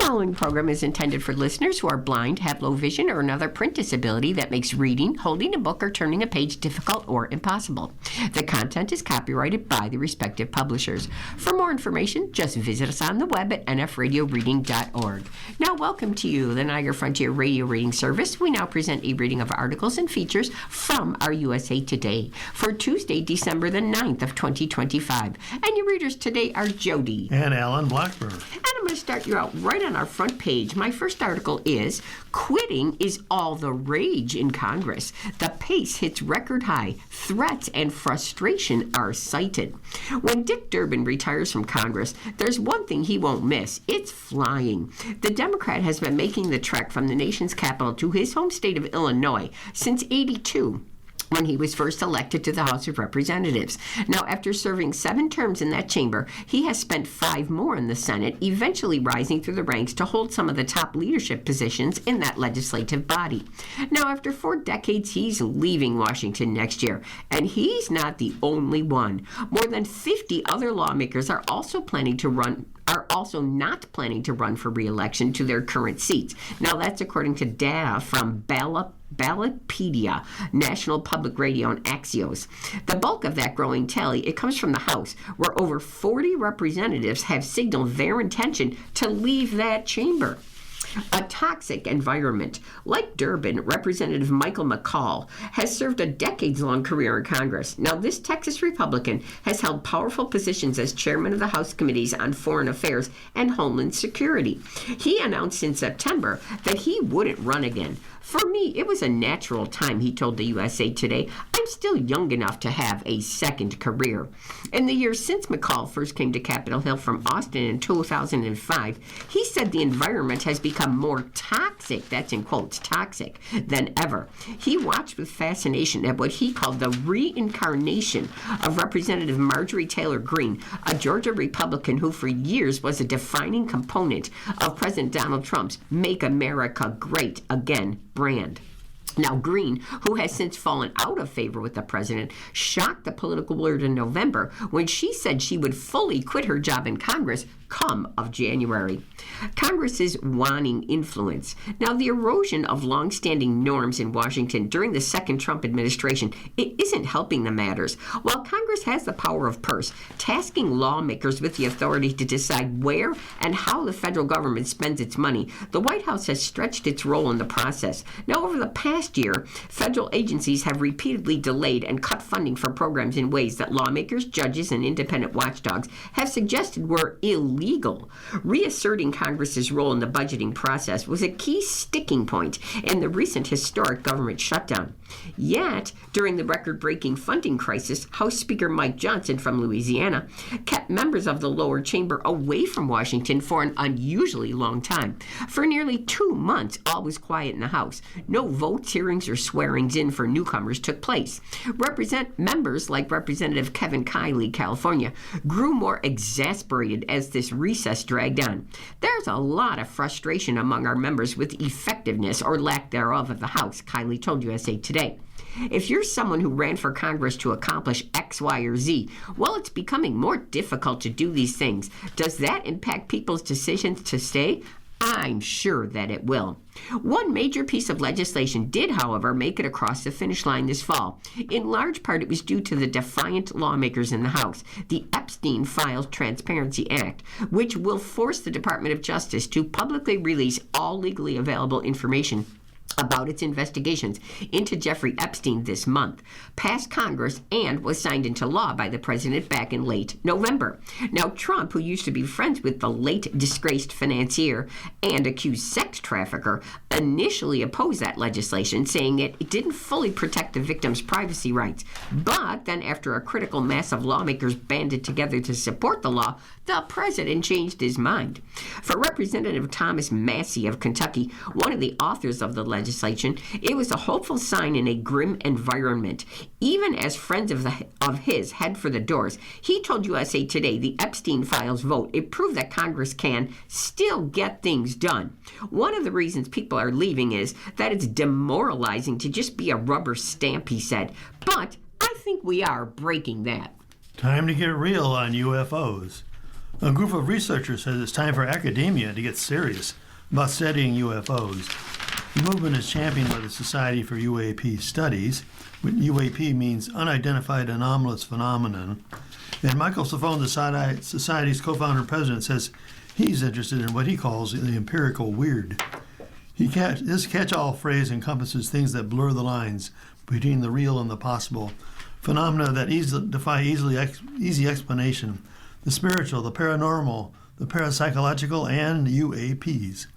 following program is intended for listeners who are blind, have low vision, or another print disability that makes reading, holding a book, or turning a page difficult or impossible. The content is copyrighted by the respective publishers. For more information, just visit us on the web at nfradioreading.org. Now, welcome to you, the Niagara Frontier Radio Reading Service. We now present a reading of articles and features from our USA Today for Tuesday, December the 9th of 2025. And your readers today are Jody and Alan Blackburn. And I'm going to start you out right on our front page. My first article is Quitting is All the Rage in Congress. The pace hits record high. Threats and frustration are cited. When Dick Durbin retires from Congress, there's one thing he won't miss. It's flying. The Democrat has been making the trek from the nation's capital to his home state of Illinois since '82. When he was first elected to the House of Representatives. Now, after serving 7 terms in that chamber, he has spent 5 more in the Senate, eventually rising through the ranks to hold some of the top leadership positions in that legislative body. Now, after 4 decades, he's leaving Washington next year, and he's not the only one. More than 50 other lawmakers are also not planning to run for re-election to their current seats. Now, that's according to data from Ballotpedia, National Public Radio, and Axios. The bulk of that growing tally, it comes from the House, where over 40 representatives have signaled their intention to leave that chamber. A toxic environment. Like Durbin, Representative Michael McCaul has served a decades-long career in Congress. Now, this Texas Republican has held powerful positions as chairman of the House Committees on Foreign Affairs and Homeland Security. He announced in September that he wouldn't run again. For me, it was a natural time, he told the USA Today. I'm still young enough to have a second career. In the years since McCaul first came to Capitol Hill from Austin in 2005, he said the environment has become more toxic, that's in quotes, toxic, than ever. He watched with fascination at what he called the reincarnation of Representative Marjorie Taylor Greene, a Georgia Republican who for years was a defining component of President Donald Trump's Make America Great Again brand. Now, Greene, who has since fallen out of favor with the president, shocked the political world in November when she said she would fully quit her job in Congress come of January. Congress is waning influence. Now, the erosion of longstanding norms in Washington during the second Trump administration, it isn't helping the matters. While Congress has the power of purse, tasking lawmakers with the authority to decide where and how the federal government spends its money, the White House has stretched its role in the process. Now, over the past year, federal agencies have repeatedly delayed and cut funding for programs in ways that lawmakers, judges, and independent watchdogs have suggested were illegal. Reasserting Congress's role in the budgeting process was a key sticking point in the recent historic government shutdown. Yet, during the record-breaking funding crisis, House Speaker Mike Johnson from Louisiana kept members of the lower chamber away from Washington for an unusually long time. For nearly 2 months, all was quiet in the House. No votes, hearings, or swearings in for newcomers took place. Members like Representative Kevin Kiley, California, grew more exasperated as this recess dragged on. There's a lot of frustration among our members with the effectiveness or lack thereof of the House, Kiley told USA Today. If you're someone who ran for Congress to accomplish X, Y, or Z, well, it's becoming more difficult to do these things. Does that impact people's decisions to stay? I'm sure that it will. One major piece of legislation did, however, make it across the finish line this fall. In large part, it was due to the defiant lawmakers in the House, the Epstein Files Transparency Act, which will force the Department of Justice to publicly release all legally available information about its investigations into Jeffrey Epstein this month, passed Congress, and was signed into law by the president back in late November. Now, Trump, who used to be friends with the late disgraced financier and accused sex trafficker, initially opposed that legislation, saying it didn't fully protect the victim's privacy rights. But then, after a critical mass of lawmakers banded together to support the law, the president changed his mind. For Representative Thomas Massie of Kentucky, one of the authors of the legislation, it was a hopeful sign in a grim environment. Even as friends of his head for the doors, he told USA Today the Epstein Files vote, it proved that Congress can still get things done. One of the reasons people are leaving is that it's demoralizing to just be a rubber stamp, he said. But I think we are breaking that. Time to get real on UFOs. A group of researchers says it's time for academia to get serious about studying UFOs. The movement is championed by the Society for UAP Studies. UAP means Unidentified Anomalous Phenomenon. And Michael Safone, the Society's co-founder and president, says he's interested in what he calls the empirical weird. His catch-all phrase encompasses things that blur the lines between the real and the possible, phenomena that defy easy explanation, the spiritual, the paranormal, the parapsychological, and UAPs.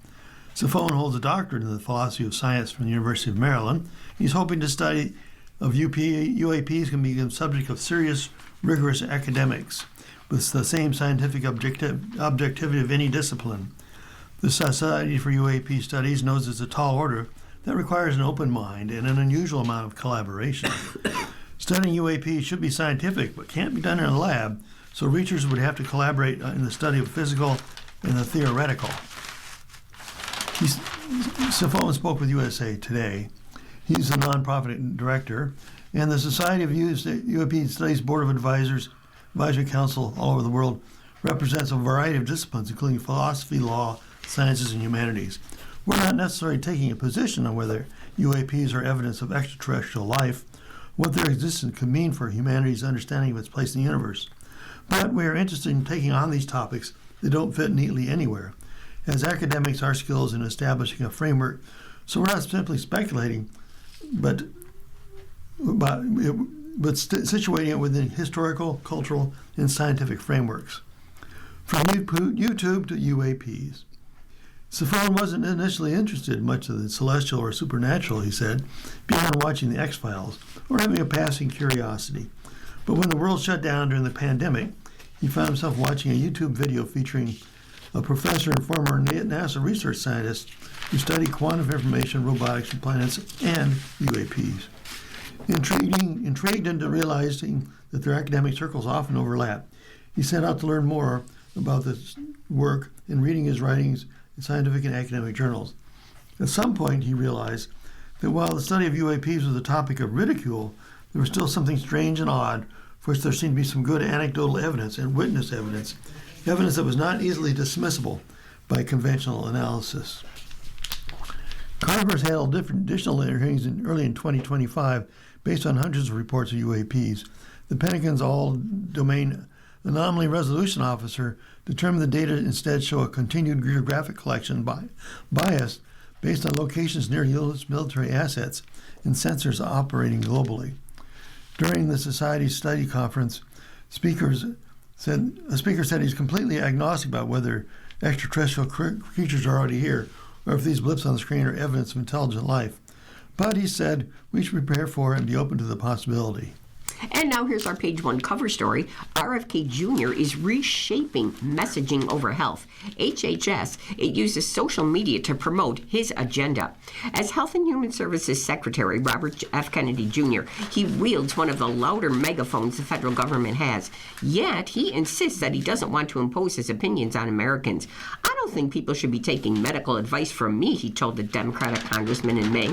Safone holds a doctorate in the philosophy of science from the University of Maryland. He's hoping to study of UAPs can become subject of serious, rigorous academics with the same scientific objectivity of any discipline. The Society for UAP Studies knows it's a tall order that requires an open mind and an unusual amount of collaboration. Studying UAP should be scientific, but can't be done in a lab, so researchers would have to collaborate in the study of the physical and the theoretical. Safone spoke with USA Today. He's the nonprofit director, and the Society of UAP Studies Board of Advisory Council all over the world represents a variety of disciplines, including philosophy, law, sciences, and humanities. We're not necessarily taking a position on whether UAPs are evidence of extraterrestrial life, what their existence could mean for humanity's understanding of its place in the universe. But we are interested in taking on these topics that don't fit neatly anywhere. As academics, our skills in establishing a framework, so we're not simply speculating, but situating it within historical, cultural, and scientific frameworks. From YouTube to UAPs. Safone wasn't initially interested much in the celestial or supernatural, he said, beyond watching the X-Files or having a passing curiosity. But when the world shut down during the pandemic, he found himself watching a YouTube video featuring a professor and former NASA research scientist who studied quantum information, robotics, and planets, and UAPs. Intrigued into realizing that their academic circles often overlap, he set out to learn more about this work and reading his writings in scientific and academic journals. At some point, he realized that while the study of UAPs was a topic of ridicule, there was still something strange and odd for which there seemed to be some good anecdotal evidence and witness evidence that was not easily dismissible by conventional analysis. Congress held additional hearings early in 2025 based on hundreds of reports of UAPs. The Pentagon's All-Domain Anomaly Resolution Officer determined the data instead show a continued geographic collection bias based on locations near U.S. military assets and sensors operating globally. During the Society's study conference, a speaker said he's completely agnostic about whether extraterrestrial creatures are already here or if these blips on the screen are evidence of intelligent life. But he said we should prepare for it and be open to the possibility. And now here's our page one cover story. RFK Jr. is reshaping messaging over health. HHS, it uses social media to promote his agenda. As Health and Human Services Secretary Robert F. Kennedy Jr., he wields one of the louder megaphones the federal government has. Yet, he insists that he doesn't want to impose his opinions on Americans. I don't think people should be taking medical advice from me, he told the Democratic congressman in May.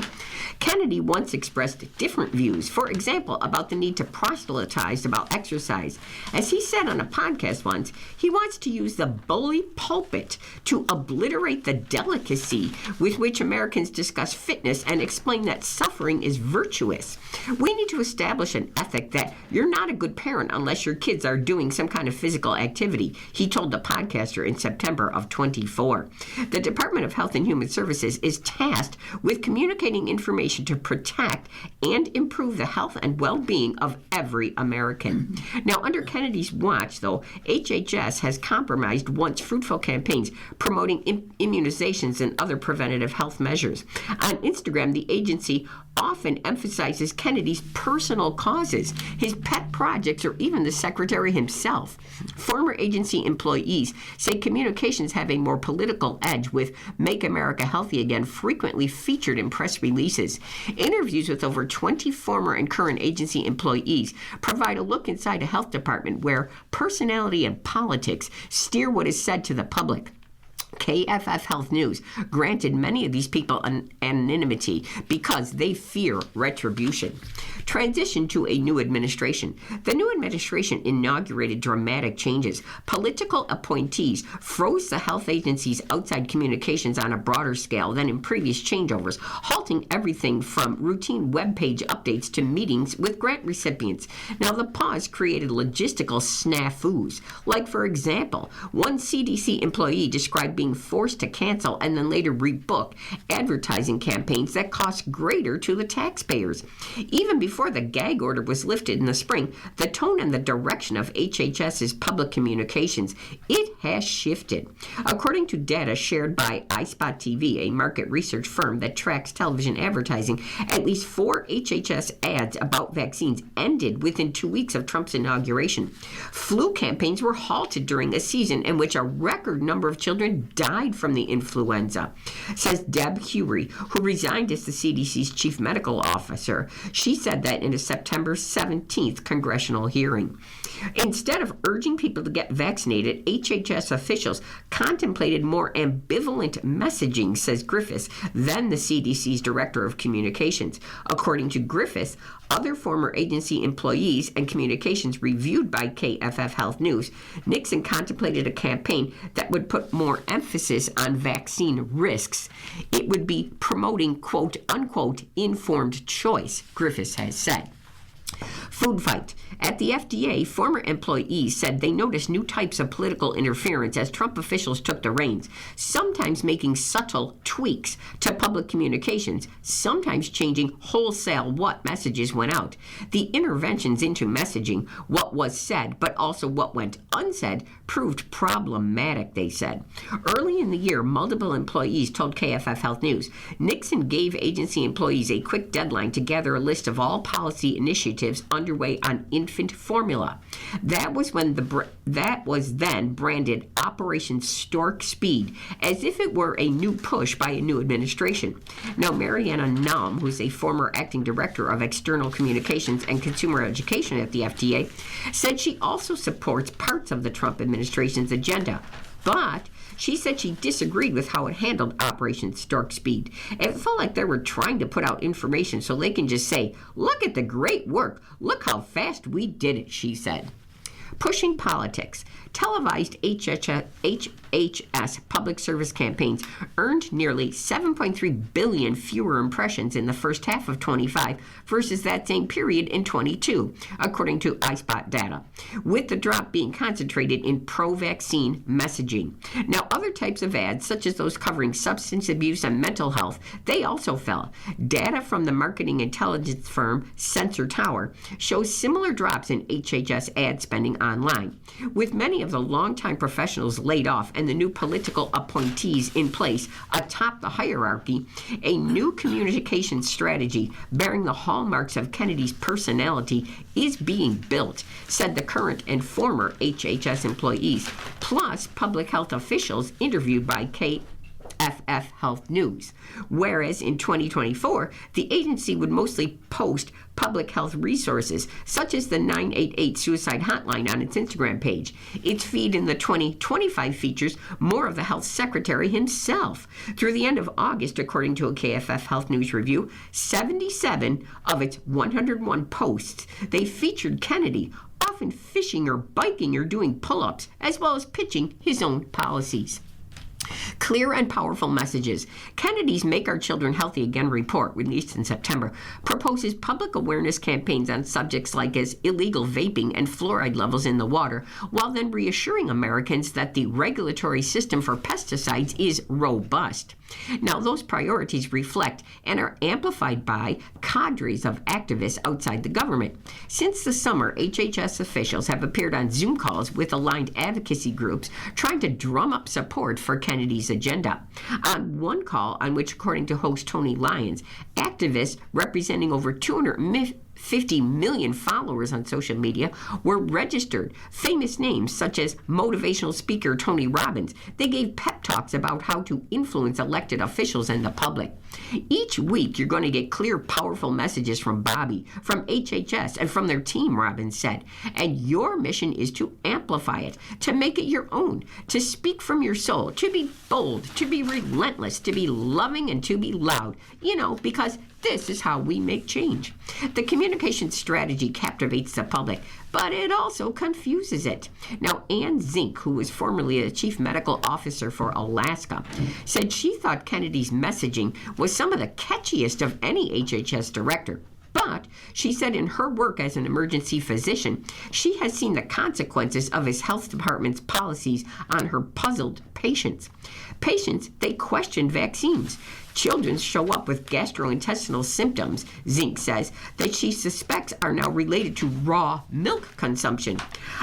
Kennedy once expressed different views, for example, about the need to proselytize about exercise. As he said on a podcast once, he wants to use the bully pulpit to obliterate the delicacy with which Americans discuss fitness and explain that suffering is virtuous. We need to establish an ethic that you're not a good parent unless your kids are doing some kind of physical activity, he told the podcaster in September of 24. The Department of Health and Human Services is tasked with communicating information to protect and improve the health and well-being of every American. Now, under Kennedy's watch, though, HHS has compromised once fruitful campaigns promoting immunizations and other preventative health measures. On Instagram, the agency often emphasizes Kennedy's personal causes, his pet projects, or even the secretary himself. Former agency employees say communications have a more political edge, with Make America Healthy Again frequently featured in press releases. Interviews with over 20 former and current agency employees provide a look inside a health department where personality and politics steer what is said to the public. KFF Health News granted many of these people anonymity because they fear retribution. Transition to a new administration. The new administration inaugurated dramatic changes. Political appointees froze the health agency's outside communications on a broader scale than in previous changeovers, halting everything from routine web page updates to meetings with grant recipients. Now, the pause created logistical snafus. Like, for example, one CDC employee described being forced to cancel and then later rebook advertising campaigns that cost greater to the taxpayers. Even before the gag order was lifted in the spring, the tone and the direction of HHS's public communications, it has shifted. According to data shared by iSpot TV, a market research firm that tracks television advertising, at least 4 HHS ads about vaccines ended within 2 weeks of Trump's inauguration. Flu campaigns were halted during a season in which a record number of children died from the influenza, says Deb Hury, who resigned as the CDC's chief medical officer. She said that in a September 17th congressional hearing. Instead of urging people to get vaccinated, HHS officials contemplated more ambivalent messaging, says Griffiths, then the CDC's director of communications. According to Griffiths, other former agency employees and communications reviewed by KFF Health News, Nixon contemplated a campaign that would put more emphasis on vaccine risks. It would be promoting, quote unquote, informed choice, Griffiths has said. Food fight. At the FDA, former employees said they noticed new types of political interference as Trump officials took the reins, sometimes making subtle tweaks to public communications, sometimes changing wholesale what messages went out. The interventions into messaging, what was said, but also what went unsaid, proved problematic, they said. Early in the year, multiple employees told KFF Health News Nixon gave agency employees a quick deadline to gather a list of all policy initiatives underway on infant formula. That was then branded Operation Stork Speed, as if it were a new push by a new administration. Now, Mariana Num, who's a former acting director of external communications and consumer education at the FDA, said she also supports parts of the Trump administration's agenda, but she said she disagreed with how it handled Operation Stork Speed. It felt like they were trying to put out information so they can just say, "Look at the great work. Look how fast we did it," she said. Pushing politics. Televised HHS public service campaigns earned nearly 7.3 billion fewer impressions in the first half of 25 versus that same period in 22, according to iSpot data, with the drop being concentrated in pro-vaccine messaging. Now, other types of ads, such as those covering substance abuse and mental health, they also fell. Data from the marketing intelligence firm Sensor Tower shows similar drops in HHS ad spending online, with many of the longtime professionals laid off and the new political appointees in place atop the hierarchy. A new communication strategy bearing the hallmarks of Kennedy's personality is being built, said the current and former HHS employees, plus public health officials interviewed by KFF Health News. Whereas in 2024, the agency would mostly post public health resources, such as the 988 suicide hotline on its Instagram page. Its feed in the 2025 features more of the health secretary himself. Through the end of August, according to a KFF Health News review, 77 of its 101 posts, they featured Kennedy, often fishing or biking or doing pull-ups, as well as pitching his own policies. Clear and powerful messages. Kennedy's Make Our Children Healthy Again report, released in September, proposes public awareness campaigns on subjects like as illegal vaping and fluoride levels in the water, while then reassuring Americans that the regulatory system for pesticides is robust. Now, those priorities reflect and are amplified by cadres of activists outside the government. Since the summer, HHS officials have appeared on Zoom calls with aligned advocacy groups trying to drum up support for Kennedy's agenda. On one call, on which, according to host Tony Lyons, activists representing over 250 50 million followers on social media were registered. Famous names such as motivational speaker Tony Robbins. They gave pep talks about how to influence elected officials and the public. Each week, you're going to get clear, powerful messages from Bobby, from HHS, and from their team, Robbins said. And your mission is to amplify it, to make it your own, to speak from your soul, to be bold, to be relentless, to be loving, and to be loud. Because this is how we make change. The communication strategy captivates the public, but it also confuses it. Now, Ann Zink, who was formerly a chief medical officer for Alaska, said she thought Kennedy's messaging was some of the catchiest of any HHS director. But she said in her work as an emergency physician, she has seen the consequences of his health department's policies on her puzzled patients. Patients, they questioned vaccines. Children show up with gastrointestinal symptoms, Zink says, that she suspects are now related to raw milk consumption.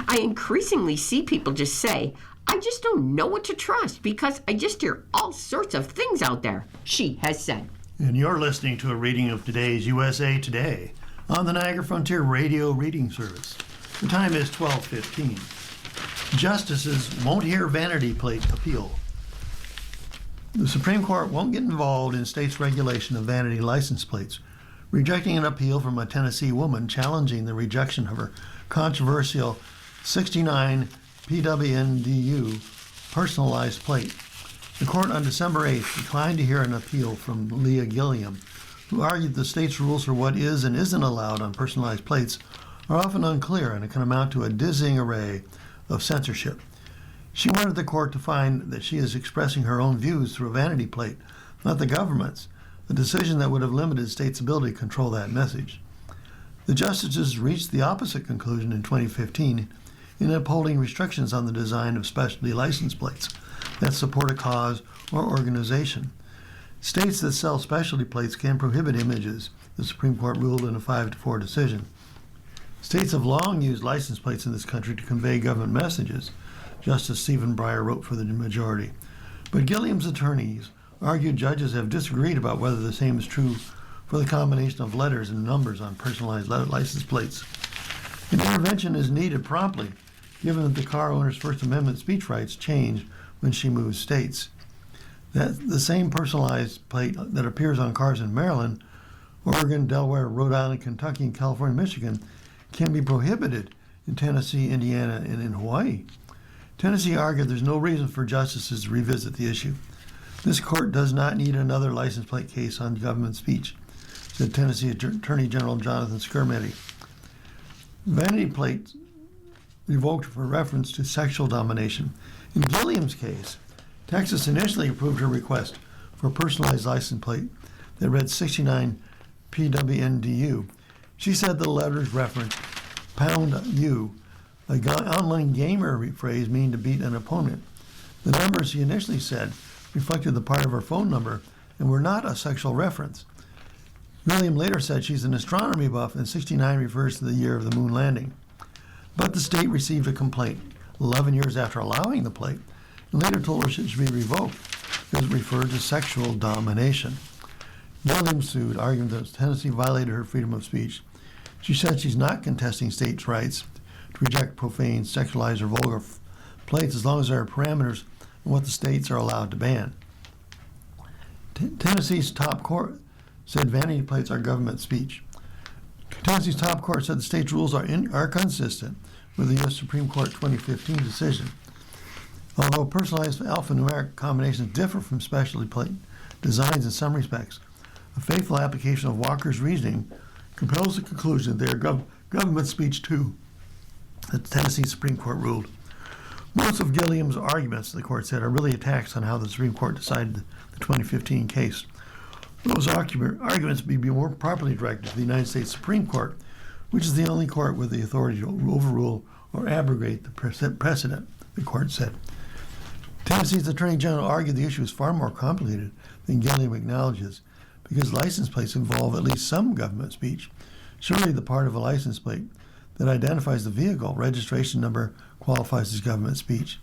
I increasingly see people just say, I just don't know what to trust because I just hear all sorts of things out there, she has said. And you're listening to a reading of today's USA Today on the Niagara Frontier Radio Reading Service. The time is 12:15. Justices won't hear vanity plate appeal. The Supreme Court won't get involved in states' regulation of vanity license plates, rejecting an appeal from a Tennessee woman challenging the rejection of her controversial 69 PWNDU personalized plate. The court on December 8th declined to hear an appeal from Leah Gilliam, who argued the state's rules for what is and isn't allowed on personalized plates are often unclear and it can amount to a dizzying array of censorship. She wanted the court to find that she is expressing her own views through a vanity plate, not the government's, a decision that would have limited states' ability to control that message. The justices reached the opposite conclusion in 2015 in upholding restrictions on the design of specialty license plates that support a cause or organization. States that sell specialty plates can prohibit images, the Supreme Court ruled in a 5-4 decision. States have long used license plates in this country to convey government messages, Justice Stephen Breyer wrote for the majority. But Gilliam's attorneys argued judges have disagreed about whether the same is true for the combination of letters and numbers on personalized license plates. An intervention is needed promptly, given that the car owner's First Amendment speech rights change when she moves states. That the same personalized plate that appears on cars in Maryland, Oregon, Delaware, Rhode Island, Kentucky, and California, Michigan can be prohibited in Tennessee, Indiana, and in Hawaii. Tennessee argued there's no reason for justices to revisit the issue. This court does not need another license plate case on government speech, said Tennessee Attorney General Jonathan Skrmetti. Vanity plates revoked for reference to sexual domination. In Gilliam's case, Texas initially approved her request for a personalized license plate that read 69 PWNDU. She said the letters referenced pound U, an online gamer phrase meaning to beat an opponent. The numbers she initially said reflected the part of her phone number and were not a sexual reference. William later said she's an astronomy buff and 69 refers to the year of the moon landing. But the state received a complaint 11 years after allowing the plate and later told her it should be revoked because it referred to sexual domination. Gilliam sued, arguing that Tennessee violated her freedom of speech. She said she's not contesting states' rights to reject profane, sexualized, or vulgar plates as long as there are parameters on what the states are allowed to ban. Tennessee's top court said vanity plates are government speech. Tennessee's top court said the state's rules are consistent with the U.S. Supreme Court 2015 decision. Although personalized alphanumeric combinations differ from specialty plate designs in some respects, a faithful application of Walker's reasoning compels the conclusion that they are government speech too, the Tennessee Supreme Court ruled. Most of Gilliam's arguments, the court said, are really attacks on how the Supreme Court decided the 2015 case. Those arguments may be more properly directed to the United States Supreme Court, which is the only court with the authority to overrule or abrogate the precedent, the court said. Tennessee's Attorney General argued the issue is far more complicated than Gilliam acknowledges, because license plates involve at least some government speech. Surely the part of a license plate that identifies the vehicle registration number qualifies as government speech.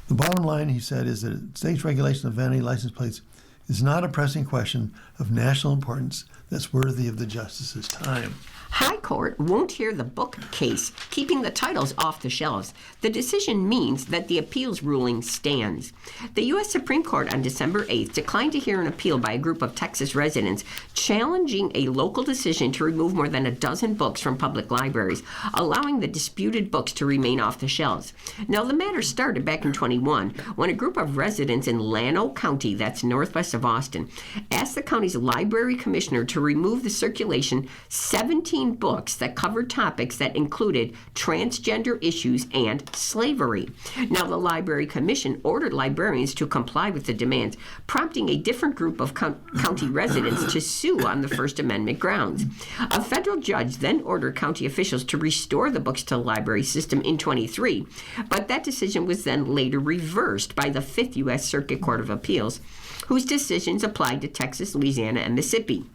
The bottom line, he said, is that states' regulation of vanity license plates is not a pressing question of national importance that's worthy of the justice's time. High Court won't hear the book case, keeping the titles off the shelves. The decision means that the appeals ruling stands. The U.S. Supreme Court on December 8th declined to hear an appeal by a group of Texas residents challenging a local decision to remove more than a dozen books from public libraries, allowing the disputed books to remain off the shelves. Now, the matter started back in 21 when a group of residents in Llano County, that's northwest of Austin, asked the county's library commissioner to remove the circulation 17 books that covered topics that included transgender issues and slavery. Now, the Library Commission ordered librarians to comply with the demands, prompting a different group of county residents to sue on the First Amendment grounds. A federal judge then ordered county officials to restore the books to the library system in 23, but that decision was then later reversed by the Fifth U.S. Circuit Court of Appeals, whose decisions applied to Texas, Louisiana, and Mississippi.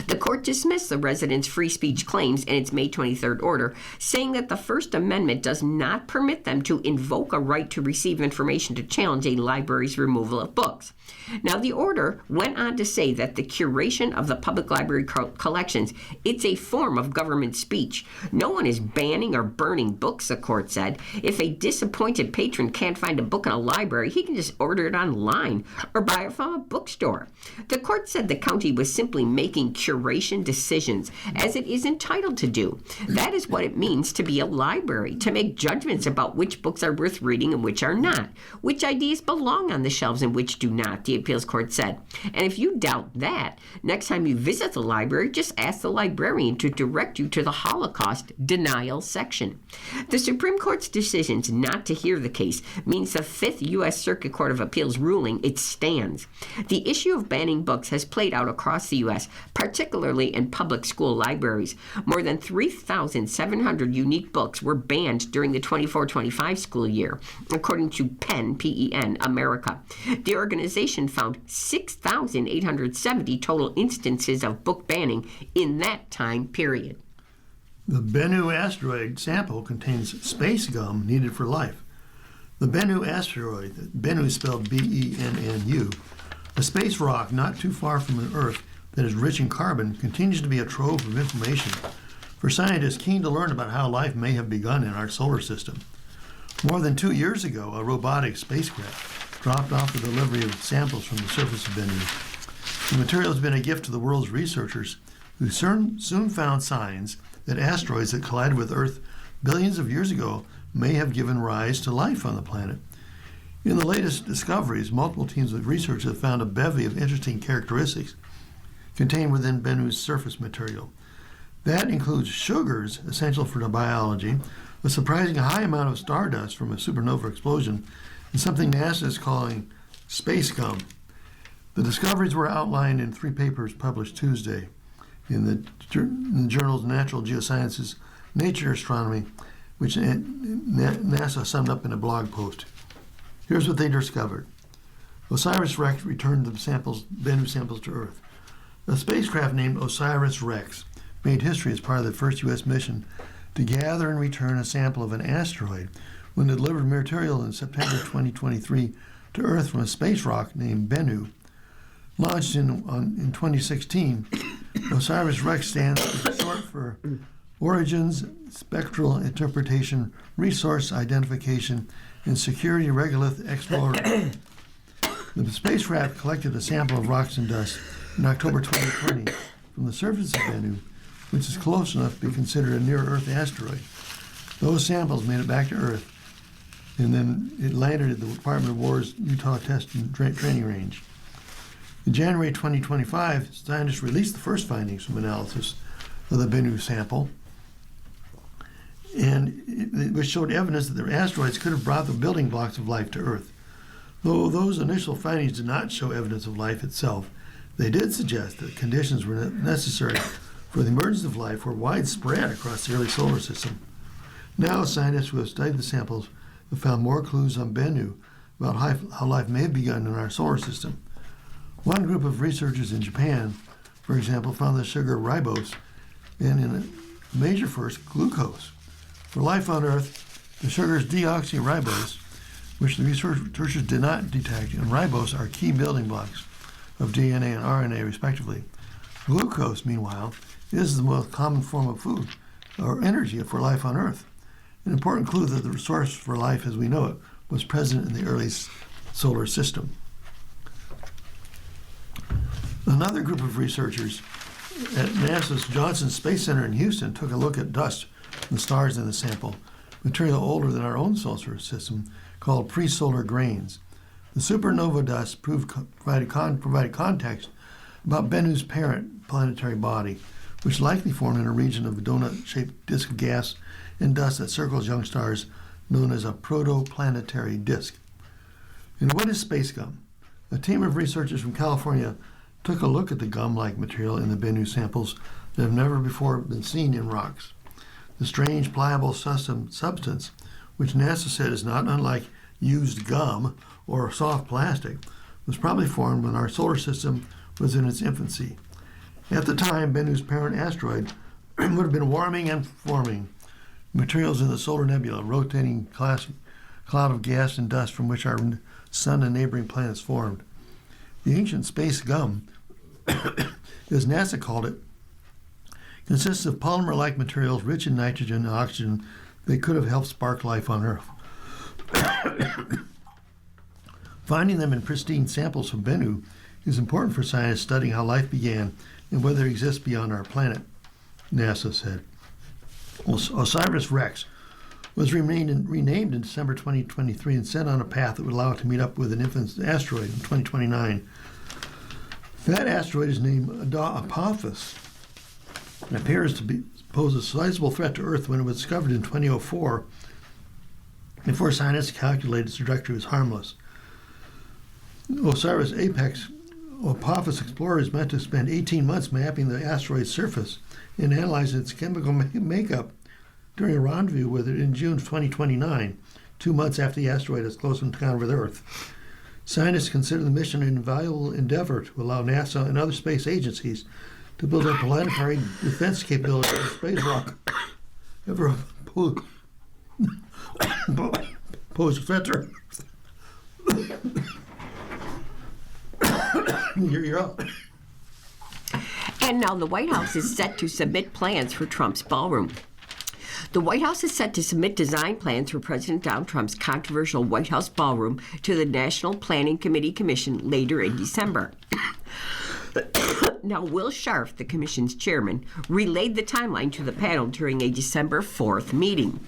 The court dismissed the residents' free speech claims in its May 23rd order, saying that the First Amendment does not permit them to invoke a right to receive information to challenge a library's removal of books. Now, the order went on to say that the curation of the public library collections, it's a form of government speech. No one is banning or burning books, the court said. If a disappointed patron can't find a book in a library, he can just order it online or buy it from a bookstore. The court said the county was simply making curation decisions, as it is entitled to do. That is what it means to be a library, to make judgments about which books are worth reading and which are not, which ideas belong on the shelves and which do not, the appeals court said. And if you doubt that, next time you visit the library, just ask the librarian to direct you to the Holocaust denial section. The Supreme Court's decisions not to hear the case means the Fifth U.S. Circuit Court of Appeals ruling, it stands. The issue of banning books has played out across the U.S., particularly in public school libraries. More than 3,700 unique books were banned during the 24-25 school year, according to PEN, P-E-N, America. The organization found 6,870 total instances of book banning in that time period. The Bennu asteroid sample contains space gum needed for life. The Bennu asteroid, Bennu spelled B-E-N-N-U, a space rock not too far from the Earth that is rich in carbon, continues to be a trove of information for scientists keen to learn about how life may have begun in our solar system. More than 2 years ago, a robotic spacecraft dropped off the delivery of samples from the surface of Bennu. The material has been a gift to the world's researchers, who soon found signs that asteroids that collided with Earth billions of years ago may have given rise to life on the planet. In the latest discoveries, multiple teams of researchers have found a bevy of interesting characteristics contained within Bennu's surface material. That includes sugars essential for biology, a surprising high amount of stardust from a supernova explosion, and something NASA is calling space gum. The discoveries were outlined in 3 papers published Tuesday in the journals Natural Geosciences, Nature Astronomy, which NASA summed up in a blog post. Here's what they discovered. OSIRIS-REx returned the Bennu samples to Earth. A spacecraft named OSIRIS-REx made history as part of the first U.S. mission to gather and return a sample of an asteroid when it delivered material in September 2023 to Earth from a space rock named Bennu. Launched in 2016, OSIRIS-REx stands short for Origins, Spectral Interpretation, Resource Identification, and Security Regolith Explorer. The spacecraft collected a sample of rocks and dust in October 2020 from the surface of Bennu, which is close enough to be considered a near-Earth asteroid. Those samples made it back to Earth, and then it landed at the Department of War's Utah Test and Training Range. In January 2025, scientists released the first findings from analysis of the Bennu sample, which showed evidence that the asteroids could have brought the building blocks of life to Earth. Though those initial findings did not show evidence of life itself, they did suggest that conditions were necessary for the emergence of life were widespread across the early solar system. Now, scientists who have studied the samples have found more clues on Bennu about how life may have begun in our solar system. One group of researchers in Japan, for example, found the sugar ribose and in a major first, glucose. For life on Earth, the sugars deoxyribose, which the researchers did not detect, and ribose are key building blocks of DNA and RNA, respectively. Glucose, meanwhile, is the most common form of food or energy for life on Earth. An important clue that the source for life as we know it was present in the early solar system. Another group of researchers at NASA's Johnson Space Center in Houston took a look at dust from stars in the sample, material older than our own solar system, called pre-solar grains. The supernova dust provided context about Bennu's parent planetary body, which likely formed in a region of a donut-shaped disk of gas and dust that circles young stars, known as a protoplanetary disk. And what is space gum? A team of researchers from California took a look at the gum-like material in the Bennu samples that have never before been seen in rocks. The strange, pliable substance, which NASA said is not unlike used gum or soft plastic, was probably formed when our solar system was in its infancy. At the time, Bennu's parent asteroid would have been warming and forming. Materials in the solar nebula, rotating cloud of gas and dust from which our sun and neighboring planets formed. The ancient space gum, as NASA called it, consists of polymer-like materials rich in nitrogen and oxygen that could have helped spark life on Earth. Finding them in pristine samples from Bennu is important for scientists studying how life began and whether it exists beyond our planet, NASA said. OSIRIS-REx was renamed in December 2023 and sent on a path that would allow it to meet up with an infant asteroid in 2029. That asteroid is named Apophis and appears to pose a sizable threat to Earth when it was discovered in 2004, before scientists calculated its trajectory was harmless. OSIRIS-APEX Apophis explorer is meant to spend 18 months mapping the asteroid's surface and analyzing its chemical makeup during a rendezvous with it in June 2029, 2 months after the asteroid has close encounter with Earth. Scientists consider the mission an invaluable endeavor to allow NASA and other space agencies to build up planetary defense capability in space rock ever pose a threat to You're up. And now the White House is set to submit plans for Trump's ballroom. The White House is set to submit design plans for President Donald Trump's controversial White House ballroom to the National Planning Committee Commission later in December. Now, Will Scharf, the commission's chairman, relayed the timeline to the panel during a December 4th meeting.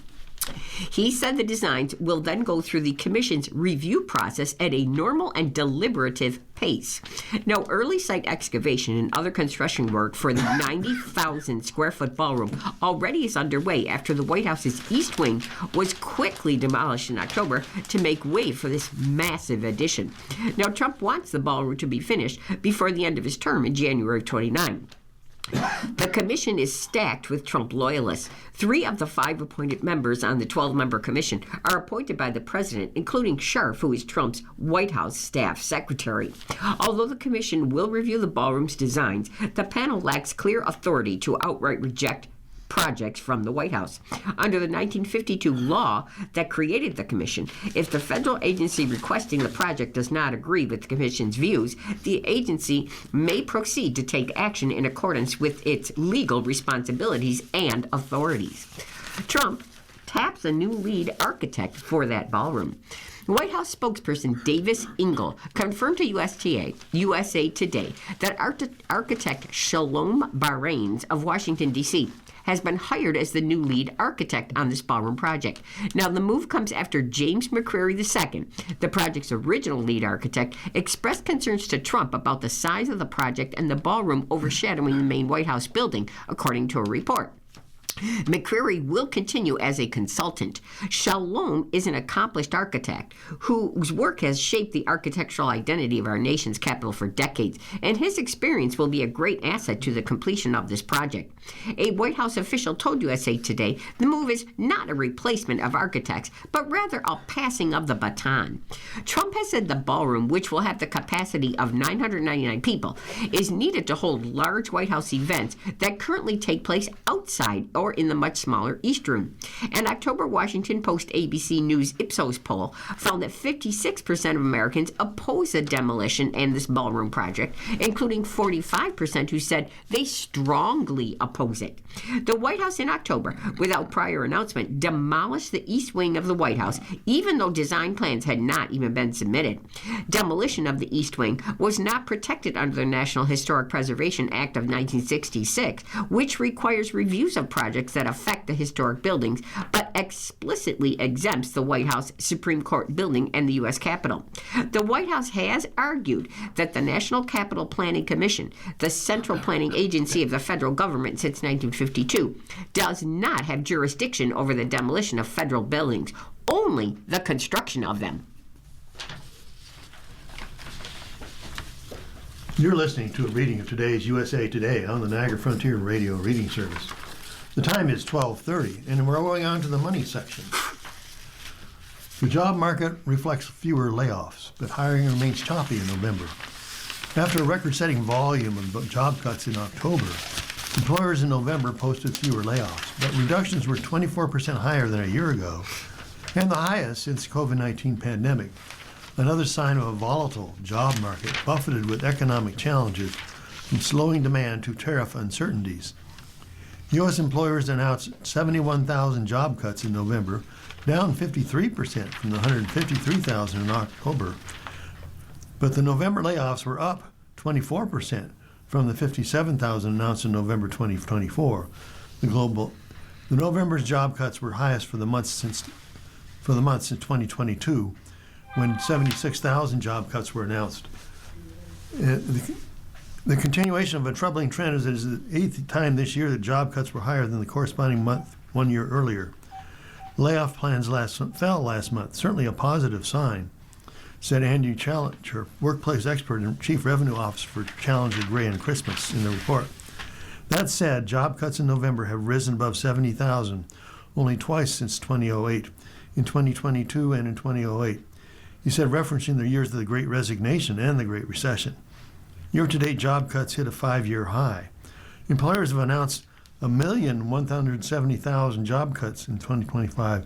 He said the designs will then go through the commission's review process at a normal and deliberative pace. Now, early site excavation and other construction work for the 90,000 square foot ballroom already is underway after the White House's East Wing was quickly demolished in October to make way for this massive addition. Now, Trump wants the ballroom to be finished before the end of his term in January 29. The commission is stacked with Trump loyalists. 3 of the 5 appointed members on the 12-member commission are appointed by the president, including Scharf, who is Trump's White House staff secretary. Although the commission will review the ballroom's designs, the panel lacks clear authority to outright reject projects from the White House. Under the 1952 law that created the commission, if the federal agency requesting the project does not agree with the commission's views, the agency may proceed to take action in accordance with its legal responsibilities and authorities. Trump taps a new lead architect for that ballroom. White House spokesperson Davis Engel confirmed to USA Today that architect Shalom Bahrains of Washington, D.C., has been hired as the new lead architect on this ballroom project. Now, the move comes after James McCreary II, the project's original lead architect, expressed concerns to Trump about the size of the project and the ballroom overshadowing the main White House building, according to a report. McCreary will continue as a consultant. Shalom is an accomplished architect whose work has shaped the architectural identity of our nation's capital for decades, and his experience will be a great asset to the completion of this project. A White House official told USA Today the move is not a replacement of architects, but rather a passing of the baton. Trump has said the ballroom, which will have the capacity of 999 people, is needed to hold large White House events that currently take place outside or or in the much smaller East Room. An October Washington Post ABC News Ipsos poll found that 56% of Americans oppose a demolition and this ballroom project, including 45% who said they strongly oppose it. The White House in October, without prior announcement, demolished the east wing of the White House, even though design plans had not even been submitted. Demolition of the East Wing was not protected under the National Historic Preservation Act of 1966, which requires reviews of projects that affect the historic buildings, but explicitly exempts the White House, Supreme Court building, and the U.S. Capitol. The White House has argued that the National Capital Planning Commission, the central planning agency of the federal government since 1952, does not have jurisdiction over the demolition of federal buildings, only the construction of them. You're listening to a reading of today's USA Today on the Niagara Frontier Radio Reading Service. The time is 12:30, and we're going on to the money section. The job market reflects fewer layoffs, but hiring remains choppy in November. After a record-setting volume of job cuts in October, employers in November posted fewer layoffs, but reductions were 24% higher than a year ago, and the highest since the COVID-19 pandemic. Another sign of a volatile job market buffeted with economic challenges from slowing demand to tariff uncertainties. U.S. employers announced 71,000 job cuts in November, down 53% from the 153,000 in October. But the November layoffs were up 24% from the 57,000 announced in November 2024. The November's job cuts were highest for the months since 2022, when 76,000 job cuts were announced. The continuation of a troubling trend is that it is the eighth time this year that job cuts were higher than the corresponding month 1 year earlier. Layoff plans fell last month, certainly a positive sign, said Andy Challenger, workplace expert and chief revenue officer for Challenger, Gray & Christmas, in the report. That said, job cuts in November have risen above 70,000, only twice since 2008, in 2022 and in 2008. He said, referencing the years of the Great Resignation and the Great Recession. Year-to-date job cuts hit a 5-year high. Employers have announced 1,170,000 job cuts in 2025,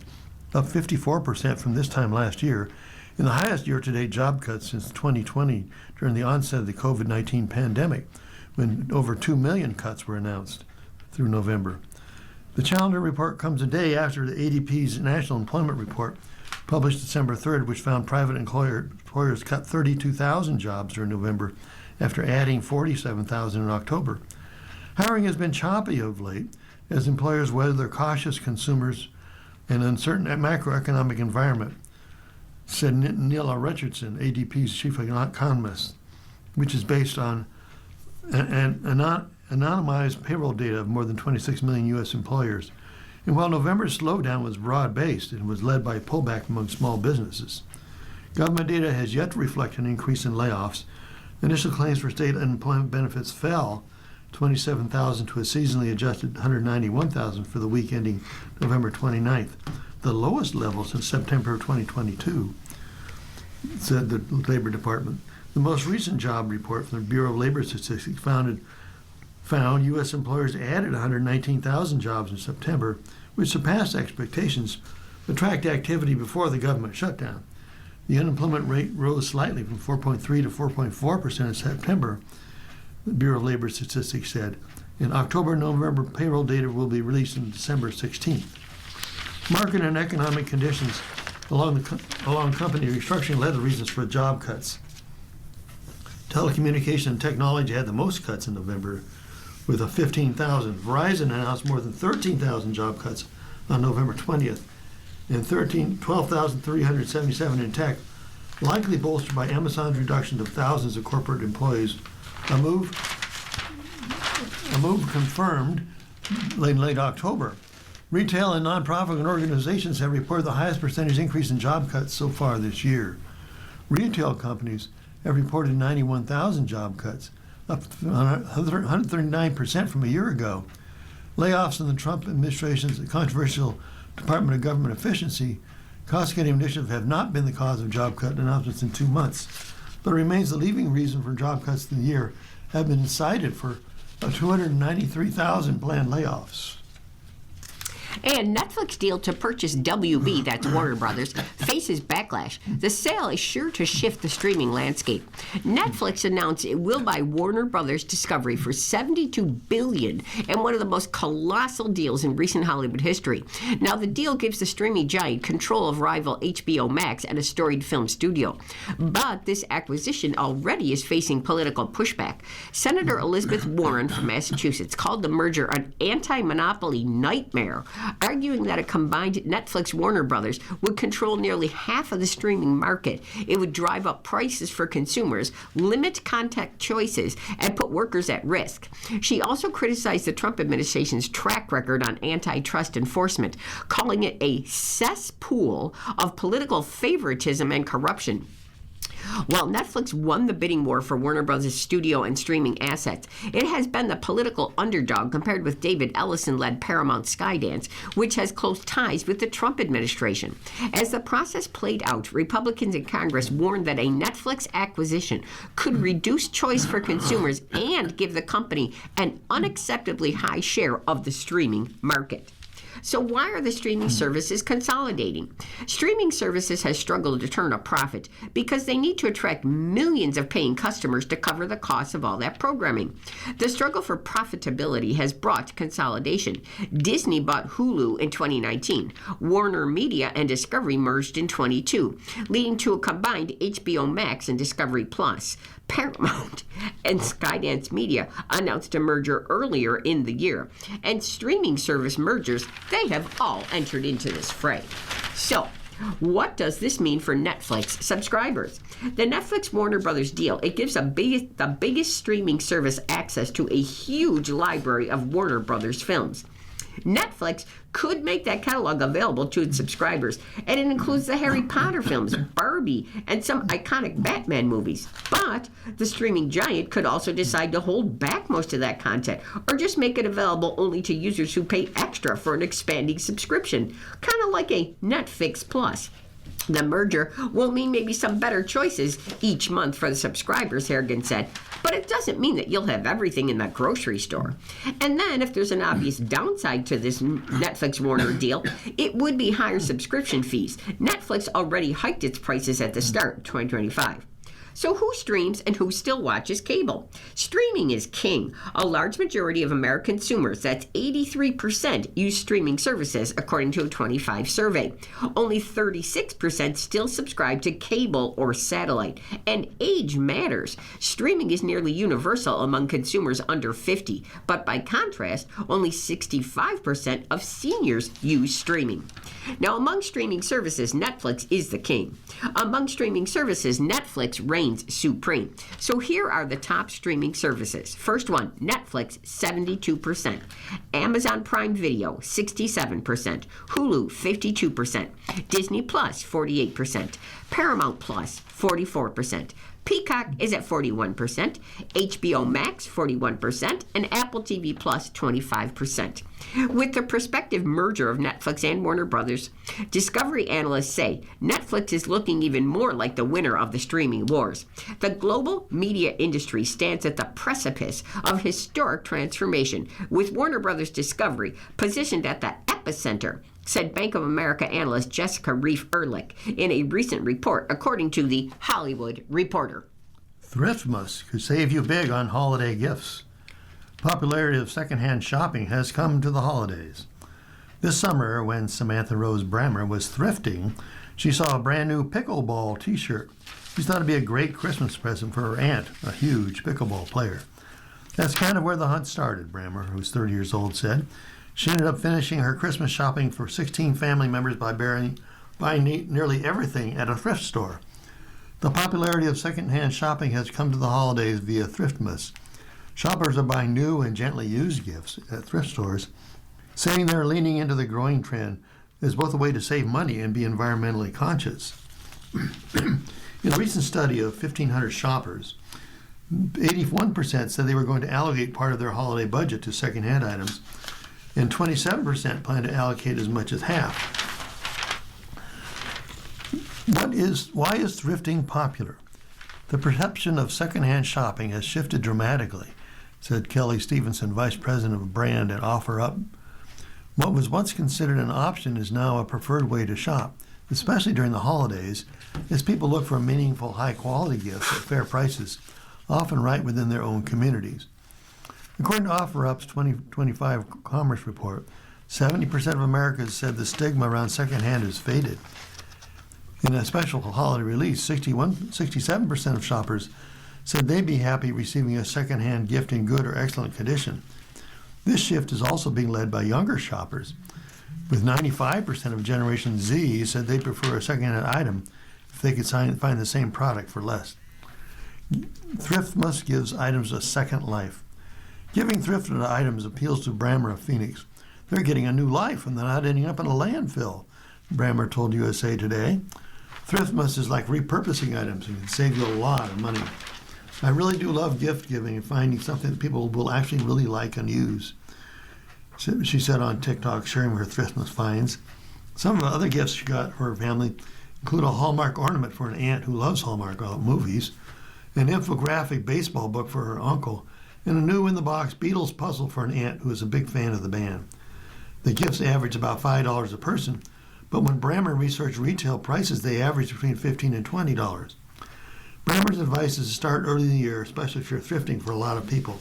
up 54% from this time last year, and the highest year-to-date job cuts since 2020 during the onset of the COVID-19 pandemic, when over 2 million cuts were announced through November. The Challenger report comes a day after the ADP's National Employment Report, published December 3rd, which found private employers cut 32,000 jobs during November after adding 47,000 in October. Hiring has been choppy of late as employers weather their cautious consumers and uncertain macroeconomic environment, said Nila Richardson, ADP's chief economist, which is based on an anonymized payroll data of more than 26 million U.S. employers. And while November's slowdown was broad-based and was led by a pullback among small businesses, government data has yet to reflect an increase in layoffs. Initial claims for state unemployment benefits fell 27,000 to a seasonally adjusted 191,000 for the week ending November 29th, the lowest level since September of 2022, said the Labor Department. The most recent job report from the Bureau of Labor Statistics found U.S. employers added 119,000 jobs in September, which surpassed expectations, but tracked activity before the government shutdown. The unemployment rate rose slightly from 4.3 to 4.4% in September, the Bureau of Labor Statistics said. In October and November, payroll data will be released on December 16th. Market and economic conditions along company restructuring led the reasons for job cuts. Telecommunication and technology had the most cuts in November, with a 15,000. Verizon announced more than 13,000 job cuts on November 20th, and 12,377 in tech, likely bolstered by Amazon's reduction of thousands of corporate employees. A move confirmed in late October. Retail and nonprofit organizations have reported the highest percentage increase in job cuts so far this year. Retail companies have reported 91,000 job cuts, up 139% from a year ago. Layoffs in the Trump administration's controversial Department of Government Efficiency cost-cutting initiative have not been the cause of job cut announcements in 2 months, but it remains the leading reason for job cuts in the year have been cited for 293,000 planned layoffs. And Netflix deal to purchase WB, that's Warner Brothers, faces backlash. The sale is sure to shift the streaming landscape. Netflix announced it will buy Warner Brothers Discovery for $72 billion, and one of the most colossal deals in recent Hollywood history. Now, the deal gives the streaming giant control of rival HBO Max and a storied film studio. But this acquisition already is facing political pushback. Senator Elizabeth Warren from Massachusetts called the merger an anti-monopoly nightmare, arguing that a combined Netflix-Warner Brothers would control nearly half of the streaming market. It would drive up prices for consumers, limit content choices, and put workers at risk. She also criticized the Trump administration's track record on antitrust enforcement, calling it a cesspool of political favoritism and corruption. While Netflix won the bidding war for Warner Brothers' studio and streaming assets, it has been the political underdog compared with David Ellison-led Paramount Skydance, which has close ties with the Trump administration. As the process played out, Republicans in Congress warned that a Netflix acquisition could reduce choice for consumers and give the company an unacceptably high share of the streaming market. So why are the streaming services consolidating? Streaming services has struggled to turn a profit because they need to attract millions of paying customers to cover the costs of all that programming. The struggle for profitability has brought consolidation. Disney bought Hulu in 2019. Warner Media and Discovery merged in 22, leading to a combined HBO Max and Discovery Plus. Paramount and Skydance Media announced a merger earlier in the year. And streaming service mergers, they have all entered into this fray. So, what does this mean for Netflix subscribers? The Netflix Warner Brothers deal, it gives the biggest streaming service access to a huge library of Warner Brothers films. Netflix could make that catalog available to its subscribers, and it includes the Harry Potter films, Barbie, and some iconic Batman movies. But the streaming giant could also decide to hold back most of that content, or just make it available only to users who pay extra for an expanding subscription, kind of like a Netflix Plus. The merger will mean maybe some better choices each month for the subscribers, Harrigan said, but it doesn't mean that you'll have everything in the grocery store. And then if there's an obvious downside to this Netflix-Warner deal, it would be higher subscription fees. Netflix already hiked its prices at the start of 2025. So who streams and who still watches cable? Streaming is king. A large majority of American consumers, that's 83%, use streaming services, according to a 25 survey. Only 36% still subscribe to cable or satellite. And age matters. Streaming is nearly universal among consumers under 50. But by contrast, only 65% of seniors use streaming. Now, among streaming services, Netflix is the king. Among streaming services, Netflix reigns supreme. So here are the top streaming services. First one, Netflix, 72%. Amazon Prime Video, 67%. Hulu, 52%. Disney Plus, 48%. Paramount Plus, 44%. Peacock is at 41%, HBO Max 41%, and Apple TV Plus 25%. With the prospective merger of Netflix and Warner Brothers, Discovery analysts say Netflix is looking even more like the winner of the streaming wars. The global media industry stands at the precipice of historic transformation, with Warner Brothers Discovery positioned at the epicenter, said Bank of America analyst Jessica Reif Ehrlich in a recent report, according to The Hollywood Reporter. Thriftmas could save you big on holiday gifts. Popularity of secondhand shopping has come to the holidays. This summer, when Samantha Rose Brammer was thrifting, she saw a brand new pickleball t-shirt. She thought it'd be a great Christmas present for her aunt, a huge pickleball player. That's kind of where the hunt started, Brammer, who's 30 years old, said. She ended up finishing her Christmas shopping for 16 family members by buying nearly everything at a thrift store. The popularity of secondhand shopping has come to the holidays via Thriftmas. Shoppers are buying new and gently used gifts at thrift stores, saying they're leaning into the growing trend as both a way to save money and be environmentally conscious. In a recent study of 1,500 shoppers, 81% said they were going to allocate part of their holiday budget to secondhand items, and 27% plan to allocate as much as half. Why is thrifting popular? The perception of secondhand shopping has shifted dramatically, said Kelly Stevenson, Vice President of Brand at OfferUp. What was once considered an option is now a preferred way to shop, especially during the holidays, as people look for meaningful, high-quality gifts at fair prices, often right within their own communities. According to OfferUp's 2025 Commerce Report, 70% of Americans said the stigma around secondhand has faded. In a special holiday release, 67% of shoppers said they'd be happy receiving a secondhand gift in good or excellent condition. This shift is also being led by younger shoppers, with 95% of Generation Z said they prefer a secondhand item if they could find the same product for less. Thriftmas gives items a second life. Giving thrifted items appeals to Brammer of Phoenix. They're getting a new life and they're not ending up in a landfill, Brammer told USA Today. Thriftmas is like repurposing items and can save you a lot of money. I really do love gift giving and finding something that people will actually really like and use, she said on TikTok, sharing her Thriftmas finds. Some of the other gifts she got for her family include a Hallmark ornament for an aunt who loves Hallmark movies, an infographic baseball book for her uncle, and a new in-the-box Beatles puzzle for an aunt who is a big fan of the band. The gifts average about $5 a person, but when Brammer researched retail prices, they average between $15 and $20. Brammer's advice is to start early in the year, especially if you're thrifting for a lot of people.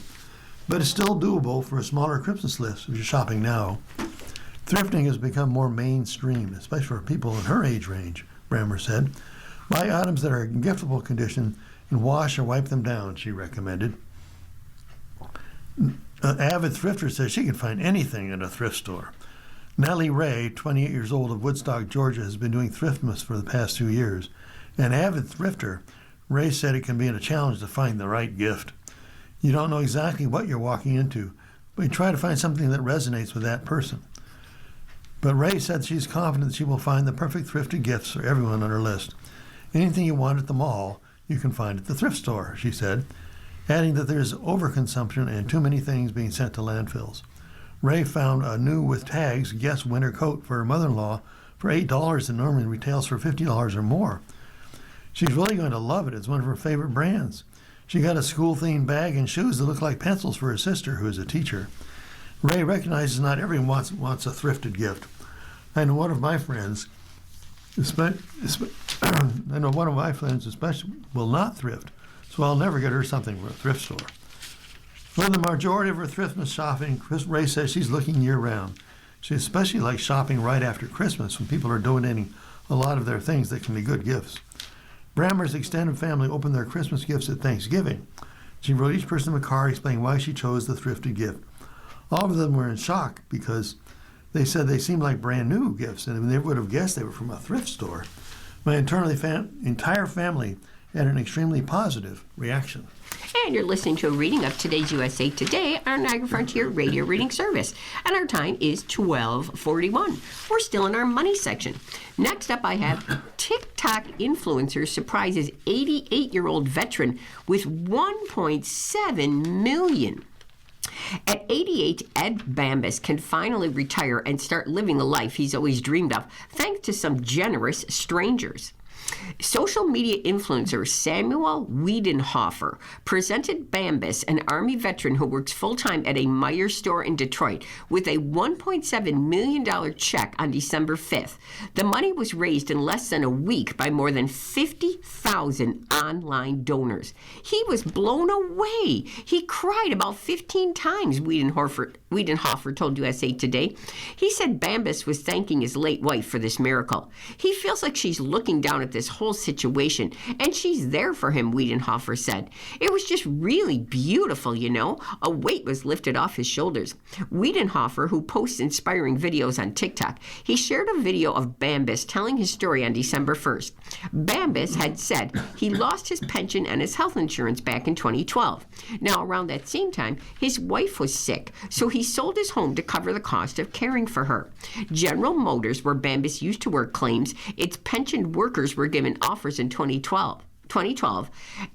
But it's still doable for a smaller Christmas list if you're shopping now. Thrifting has become more mainstream, especially for people in her age range, Brammer said. Buy items that are in giftable condition and wash or wipe them down, she recommended. An avid thrifter says she can find anything at a thrift store. Natalie Ray, 28 years old of Woodstock, Georgia, has been doing Thriftmas for the past 2 years. An avid thrifter, Ray said it can be a challenge to find the right gift. You don't know exactly what you're walking into, but you try to find something that resonates with that person. But Ray said she's confident she will find the perfect thrifted gifts for everyone on her list. Anything you want at the mall, you can find at the thrift store, she said, adding that there's overconsumption and too many things being sent to landfills. Ray found a new with tags Guess winter coat for her mother-in-law for $8 and normally retails for $50 or more. She's really going to love it. It's one of her favorite brands. She got a school-themed bag and shoes that look like pencils for her sister, who is a teacher. Ray recognizes not everyone wants a thrifted gift. I know one of my friends, especially will not thrift, so I'll never get her something from a thrift store. For the majority of her Thriftmas shopping, Ray says she's looking year-round. She especially likes shopping right after Christmas when people are donating a lot of their things that can be good gifts. Brammer's extended family opened their Christmas gifts at Thanksgiving. She wrote each person a card explaining why she chose the thrifted gift. All of them were in shock because they said they seemed like brand new gifts and they would have guessed they were from a thrift store. My entire family had an extremely positive reaction. And you're listening to a reading of today's USA Today on Niagara Frontier Radio Reading Service. And our time is 12:41. We're still in our money section. Next up, I have TikTok influencer surprises 88-year-old veteran with $1.7 million. At 88, Ed Bambas can finally retire and start living the life he's always dreamed of, thanks to some generous strangers. Social media influencer Samuel Wiedenhofer presented Bambas, an Army veteran who works full-time at a Meijer store in Detroit, with a $1.7 million check on December 5th. The money was raised in less than a week by more than 50,000 online donors. He was blown away. He cried about 15 times, Wiedenhofer told USA Today. He said Bambas was thanking his late wife for this miracle. He feels like she's looking down at this whole situation, and she's there for him, Wiedenhofer said. It was just really beautiful, you know. A weight was lifted off his shoulders. Wiedenhofer, who posts inspiring videos on TikTok, he shared a video of Bambas telling his story on December 1st. Bambas had said he lost his pension and his health insurance back in 2012. Now, around that same time, his wife was sick, so he sold his home to cover the cost of caring for her. General Motors, where Bambas used to work, claims its pensioned workers were given offers in 2012. 2012,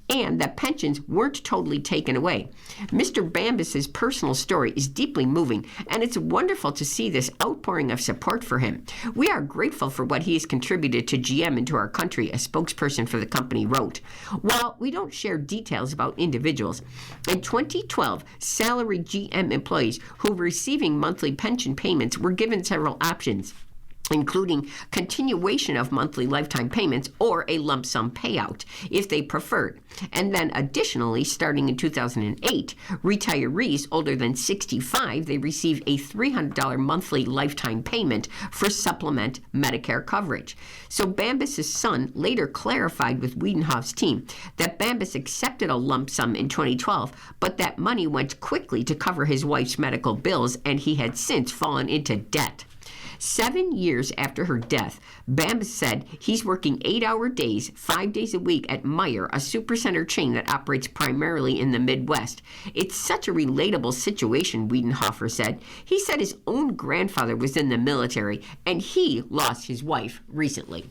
and that pensions weren't totally taken away. Mr. Bambas's personal story is deeply moving, and it's wonderful to see this outpouring of support for him. We are grateful for what he has contributed to GM and to our country, a spokesperson for the company wrote. While we don't share details about individuals, in 2012, salaried GM employees who were receiving monthly pension payments were given several options, including continuation of monthly lifetime payments or a lump sum payout if they preferred. And then additionally, starting in 2008, retirees older than 65, they receive a $300 monthly lifetime payment for supplement Medicare coverage. So Bambas's son later clarified with Wiedenhoff's team that Bambas accepted a lump sum in 2012, but that money went quickly to cover his wife's medical bills, and he had since fallen into debt. 7 years after her death, Bambas said he's working 8-hour days, 5 days a week at Meijer, a supercenter chain that operates primarily in the Midwest. It's such a relatable situation, Wiedenhofer said. He said his own grandfather was in the military, and he lost his wife recently.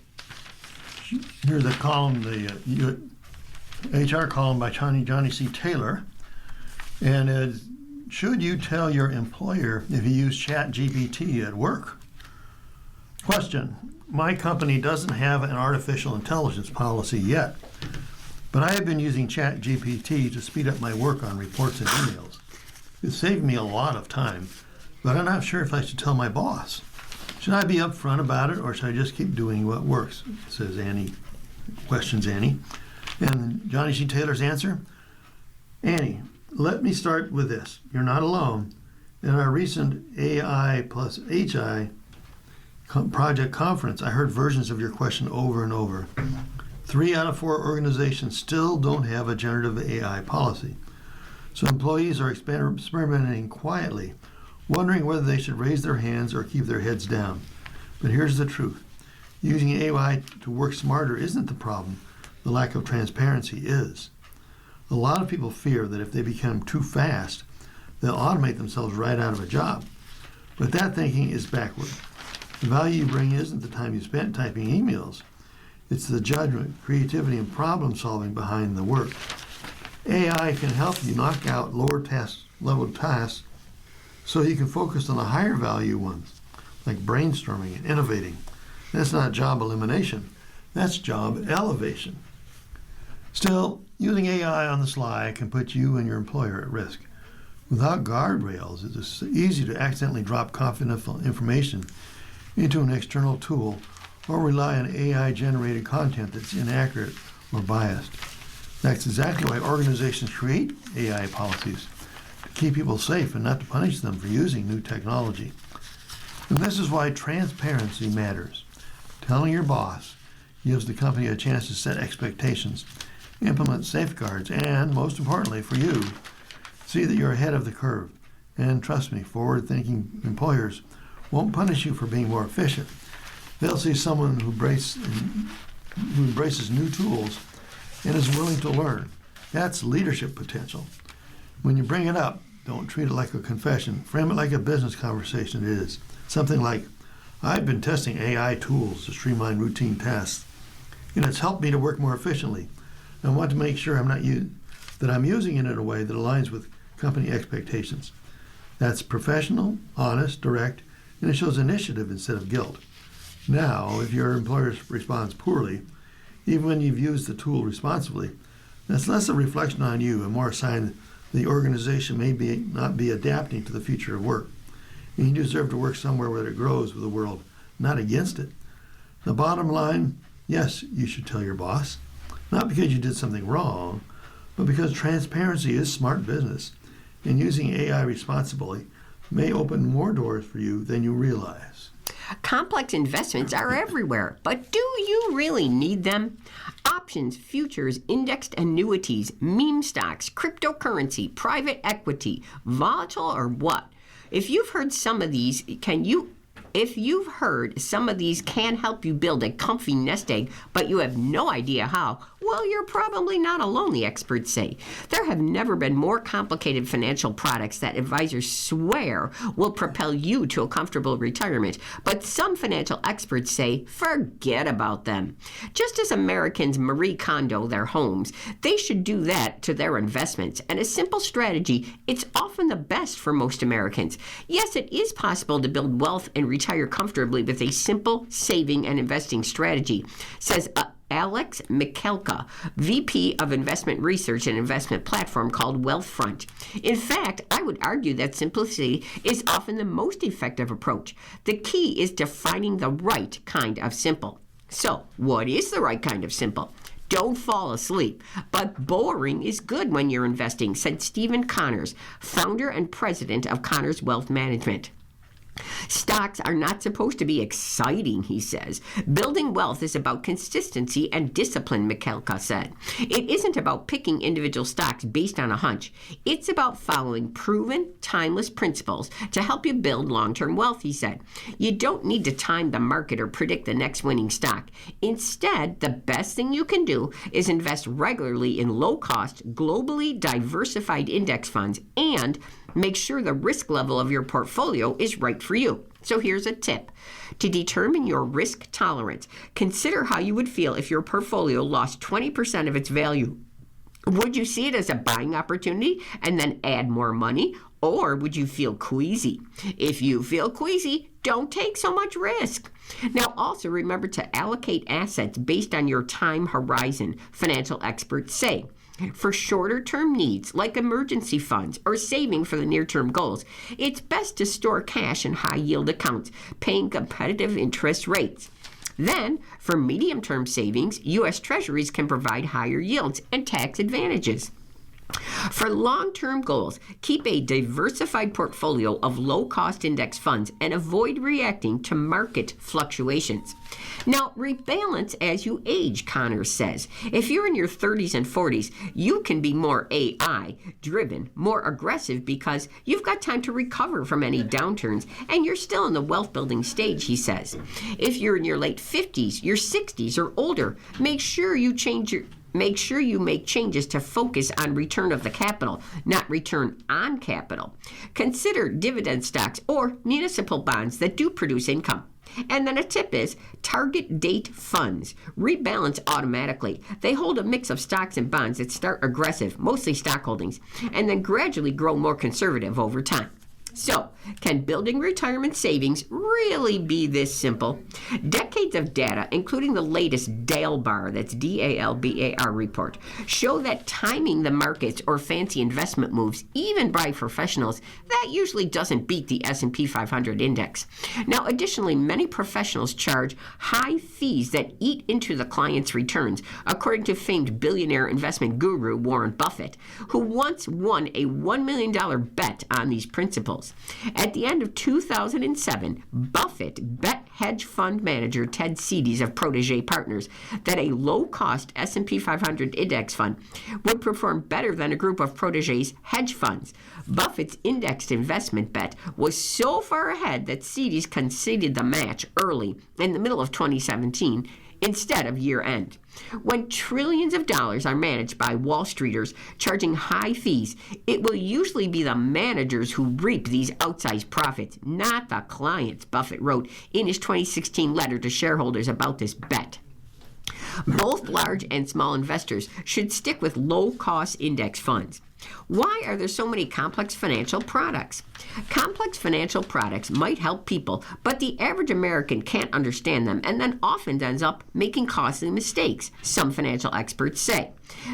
Here's a column, the HR column by Johnny C. Taylor, and should you tell your employer if you use ChatGPT at work? Question: my company doesn't have an artificial intelligence policy yet, but I have been using ChatGPT to speed up my work on reports and emails. It saved me a lot of time, but I'm not sure if I should tell my boss. Should I be upfront about it, or should I just keep doing what works? Says Annie. Questions Annie. And Johnny C. Taylor's answer: Annie, let me start with this. You're not alone. In our recent AI plus HI project conference, I heard versions of your question over and over. 3 out of 4 organizations still don't have a generative AI policy. So employees are experimenting quietly, wondering whether they should raise their hands or keep their heads down. But here's the truth. Using AI to work smarter isn't the problem. The lack of transparency is. A lot of people fear that if they become too fast, they'll automate themselves right out of a job. But that thinking is backward. The value you bring isn't the time you spent typing emails. It's the judgment, creativity, and problem solving behind the work. AI can help you knock out lower level tasks so you can focus on the higher value ones, like brainstorming and innovating. That's not job elimination. That's job elevation. Still, using AI on the sly can put you and your employer at risk. Without guardrails, it's easy to accidentally drop confidential information into an external tool or rely on AI-generated content that's inaccurate or biased. That's exactly why organizations create AI policies, to keep people safe and not to punish them for using new technology. And this is why transparency matters. Telling your boss gives the company a chance to set expectations, implement safeguards, and, most importantly for you, see that you're ahead of the curve. And trust me, forward-thinking employers won't punish you for being more efficient. They'll see someone who embraces new tools and is willing to learn. That's leadership potential. When you bring it up, don't treat it like a confession. Frame it like a business conversation it is. Something like, I've been testing AI tools to streamline routine tasks, and it's helped me to work more efficiently. I want to make sure that I'm using it in a way that aligns with company expectations. That's professional, honest, direct, and it shows initiative instead of guilt. Now, if your employer responds poorly, even when you've used the tool responsibly, that's less a reflection on you and more a sign that the organization may not be adapting to the future of work. And you deserve to work somewhere where it grows with the world, not against it. The bottom line, yes, you should tell your boss, not because you did something wrong, but because transparency is smart business, and using AI responsibly may open more doors for you than you realize. Complex investments are everywhere, but do you really need them? Options, futures, indexed annuities, meme stocks, cryptocurrency, private equity, volatile or what? If you've heard some of these, If you've heard some of these can help you build a comfy nest egg, but you have no idea how, well, you're probably not alone, the experts say. There have never been more complicated financial products that advisors swear will propel you to a comfortable retirement, but some financial experts say forget about them. Just as Americans Marie Kondo their homes, they should do that to their investments. And a simple strategy, it's often the best for most Americans. Yes, it is possible to build wealth and retire comfortably with a simple saving and investing strategy, says Alex Mikelka, VP of Investment Research and investment platform called Wealthfront. In fact, I would argue that simplicity is often the most effective approach. The key is defining the right kind of simple. So, what is the right kind of simple? Don't fall asleep. But boring is good when you're investing, said Stephen Connors, founder and president of Connors Wealth Management. Stocks are not supposed to be exciting, he says. Building wealth is about consistency and discipline, Mikelka said. It isn't about picking individual stocks based on a hunch. It's about following proven, timeless principles to help you build long-term wealth, he said. You don't need to time the market or predict the next winning stock. Instead, the best thing you can do is invest regularly in low-cost, globally diversified index funds and make sure the risk level of your portfolio is right for you. So here's a tip. To determine your risk tolerance, consider how you would feel if your portfolio lost 20% of its value. Would you see it as a buying opportunity and then add more money? Or would you feel queasy? If you feel queasy, don't take so much risk. Now, also remember to allocate assets based on your time horizon, financial experts say. For shorter-term needs, like emergency funds or saving for the near-term goals, it's best to store cash in high-yield accounts, paying competitive interest rates. Then, for medium-term savings, U.S. Treasuries can provide higher yields and tax advantages. For long-term goals, keep a diversified portfolio of low-cost index funds and avoid reacting to market fluctuations. Now, rebalance as you age, Connors says. If you're in your 30s and 40s, you can be more AI-driven, more aggressive because you've got time to recover from any downturns and you're still in the wealth-building stage, he says. If you're in your late 50s, your 60s, or older, make sure you make changes to focus on return of the capital, not return on capital. Consider dividend stocks or municipal bonds that do produce income. And then a tip is target date funds. Rebalance automatically. They hold a mix of stocks and bonds that start aggressive, mostly stock holdings, and then gradually grow more conservative over time. So, can building retirement savings really be this simple? Decades of data, including the latest DALBAR, that's D-A-L-B-A-R report, show that timing the markets or fancy investment moves, even by professionals, that usually doesn't beat the S&P 500 index. Now, additionally, many professionals charge high fees that eat into the client's returns, according to famed billionaire investment guru Warren Buffett, who once won a $1 million bet on these principles. At the end of 2007, Buffett bet hedge fund manager Ted Seides of Protégé Partners that a low-cost S&P 500 index fund would perform better than a group of Protégé's hedge funds. Buffett's indexed investment bet was so far ahead that Seides conceded the match early in the middle of 2017 instead of year-end. When trillions of dollars are managed by Wall Streeters charging high fees, it will usually be the managers who reap these outsized profits, not the clients, Buffett wrote in his 2016 letter to shareholders about this bet. Both large and small investors should stick with low-cost index funds. Why are there so many complex financial products? Complex financial products might help people, but the average American can't understand them and then often ends up making costly mistakes, some financial experts say.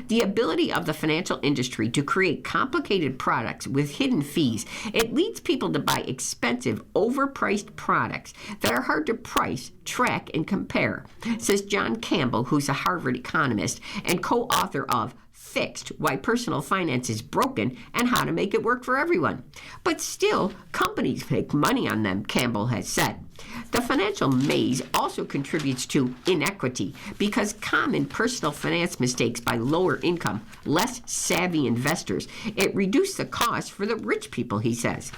The ability of the financial industry to create complicated products with hidden fees, it leads people to buy expensive, overpriced products that are hard to price, track, and compare, says John Campbell, who's a Harvard economist and co-author of Fixed: Why Personal Finance is Broken and How to Make It Work for Everyone. But still, companies make money on them, Campbell has said. The financial maze also contributes to inequity because common personal finance mistakes by lower income, less savvy investors, it reduced the cost for the rich people, he says.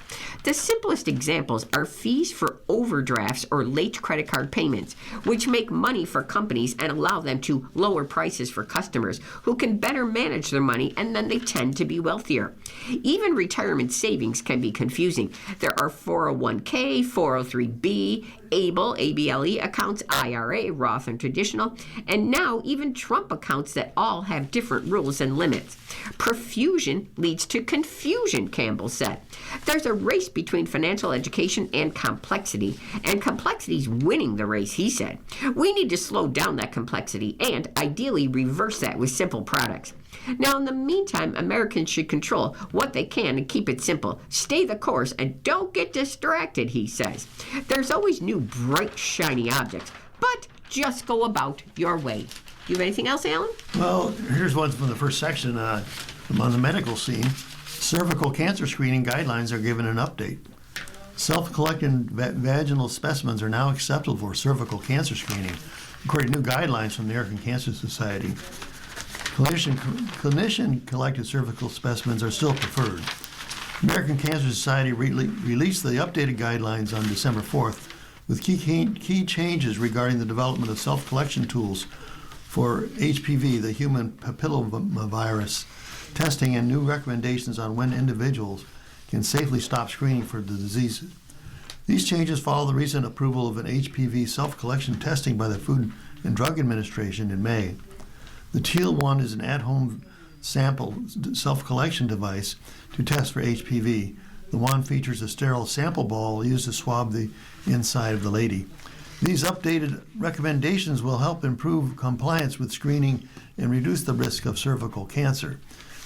The simplest examples are fees for overdrafts or late credit card payments, which make money for companies and allow them to lower prices for customers who can better manage their money, and then they tend to be wealthier. Even retirement savings can be confusing. There are 401k, 403b, ABLE, ABLE accounts, IRA, Roth and traditional, and now even Trump accounts that all have different rules and limits. Profusion leads to confusion, Campbell said. There's a race between financial education and complexity is winning the race, he said. We need to slow down that complexity and ideally reverse that with simple products. Now, in the meantime, Americans should control what they can and keep it simple. Stay the course and don't get distracted, he says. There's always new, bright, shiny objects, but just go about your way. You have anything else, Alan? Well, here's one from the first section on the medical scene. Cervical cancer screening guidelines are given an update. Self-collected vaginal specimens are now acceptable for cervical cancer screening, according to new guidelines from the American Cancer Society. Clinician-collected cervical specimens are still preferred. American Cancer Society released the updated guidelines on December 4th with key changes regarding the development of self-collection tools for HPV, the human papillomavirus, testing and new recommendations on when individuals can safely stop screening for the disease. These changes follow the recent approval of an HPV self-collection testing by the Food and Drug Administration in May. The Teal 1 is an at-home sample self-collection device to test for HPV. The wand features a sterile sample ball used to swab the inside of the lady. These updated recommendations will help improve compliance with screening and reduce the risk of cervical cancer,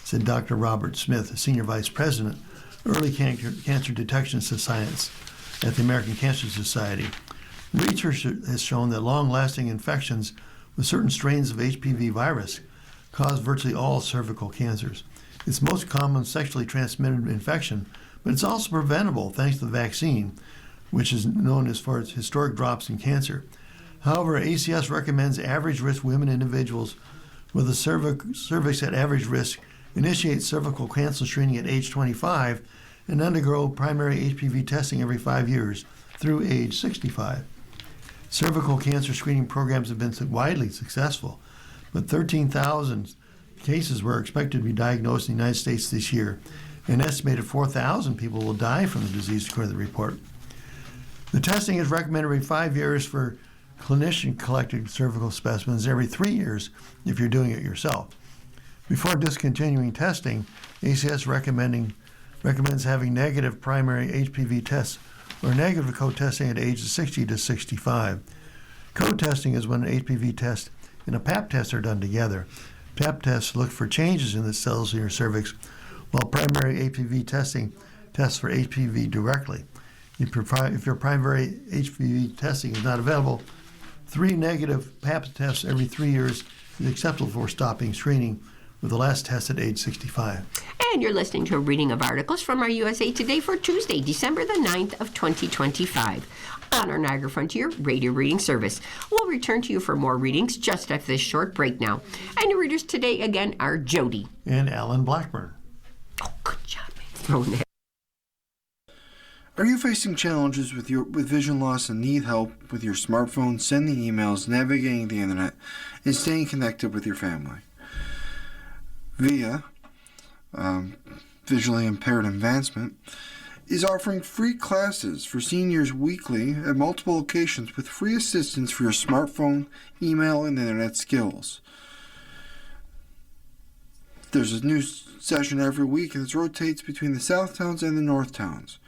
said Dr. Robert Smith, Senior Vice President, Early Cancer Detection Science at the American Cancer Society. Research has shown that long-lasting infections with certain strains of HPV virus cause virtually all cervical cancers. It's most common sexually transmitted infection, but it's also preventable thanks to the vaccine, which is known as for its historic drops in cancer. However, ACS recommends average-risk women individuals with a cervix at average risk initiate cervical cancer screening at age 25 and undergo primary HPV testing every 5 years through age 65. Cervical cancer screening programs have been widely successful, but 13,000 cases were expected to be diagnosed in the United States this year. An estimated 4,000 people will die from the disease, according to the report. The testing is recommended every 5 years for clinician-collected cervical specimens, every 3 years if you're doing it yourself. Before discontinuing testing, ACS recommends having negative primary HPV tests or negative co-testing at ages 60 to 65. Co-testing is when an HPV test and a Pap test are done together. Pap tests look for changes in the cells in your cervix, while primary HPV testing tests for HPV directly. If your primary HPV testing is not available, 3 negative Pap tests every 3 years is acceptable for stopping screening, with the last test at age 65. And you're listening to a reading of articles from our USA Today for Tuesday, December the 9th of 2025 on our Niagara Frontier radio reading service. We'll return to you for more readings just after this short break now. And your readers today again are Jody and Alan Blackburn. Oh, good job, man. Throwing that. Are you facing challenges with vision loss and need help with your smartphone, sending emails, navigating the internet, and staying connected with your family? VIA, Visually Impaired Advancement, is offering free classes for seniors weekly at multiple locations with free assistance for your smartphone, email, and internet skills. There's a new session every week, and it rotates between the South Towns and the North Towns.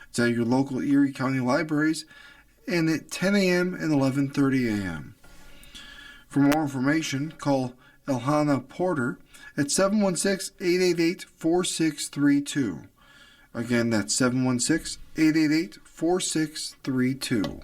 It's at your local Erie County libraries and at 10 a.m. and 11:30 a.m. For more information, call Elhana Porter at 716-888-4632. Again, that's 716-888-4632.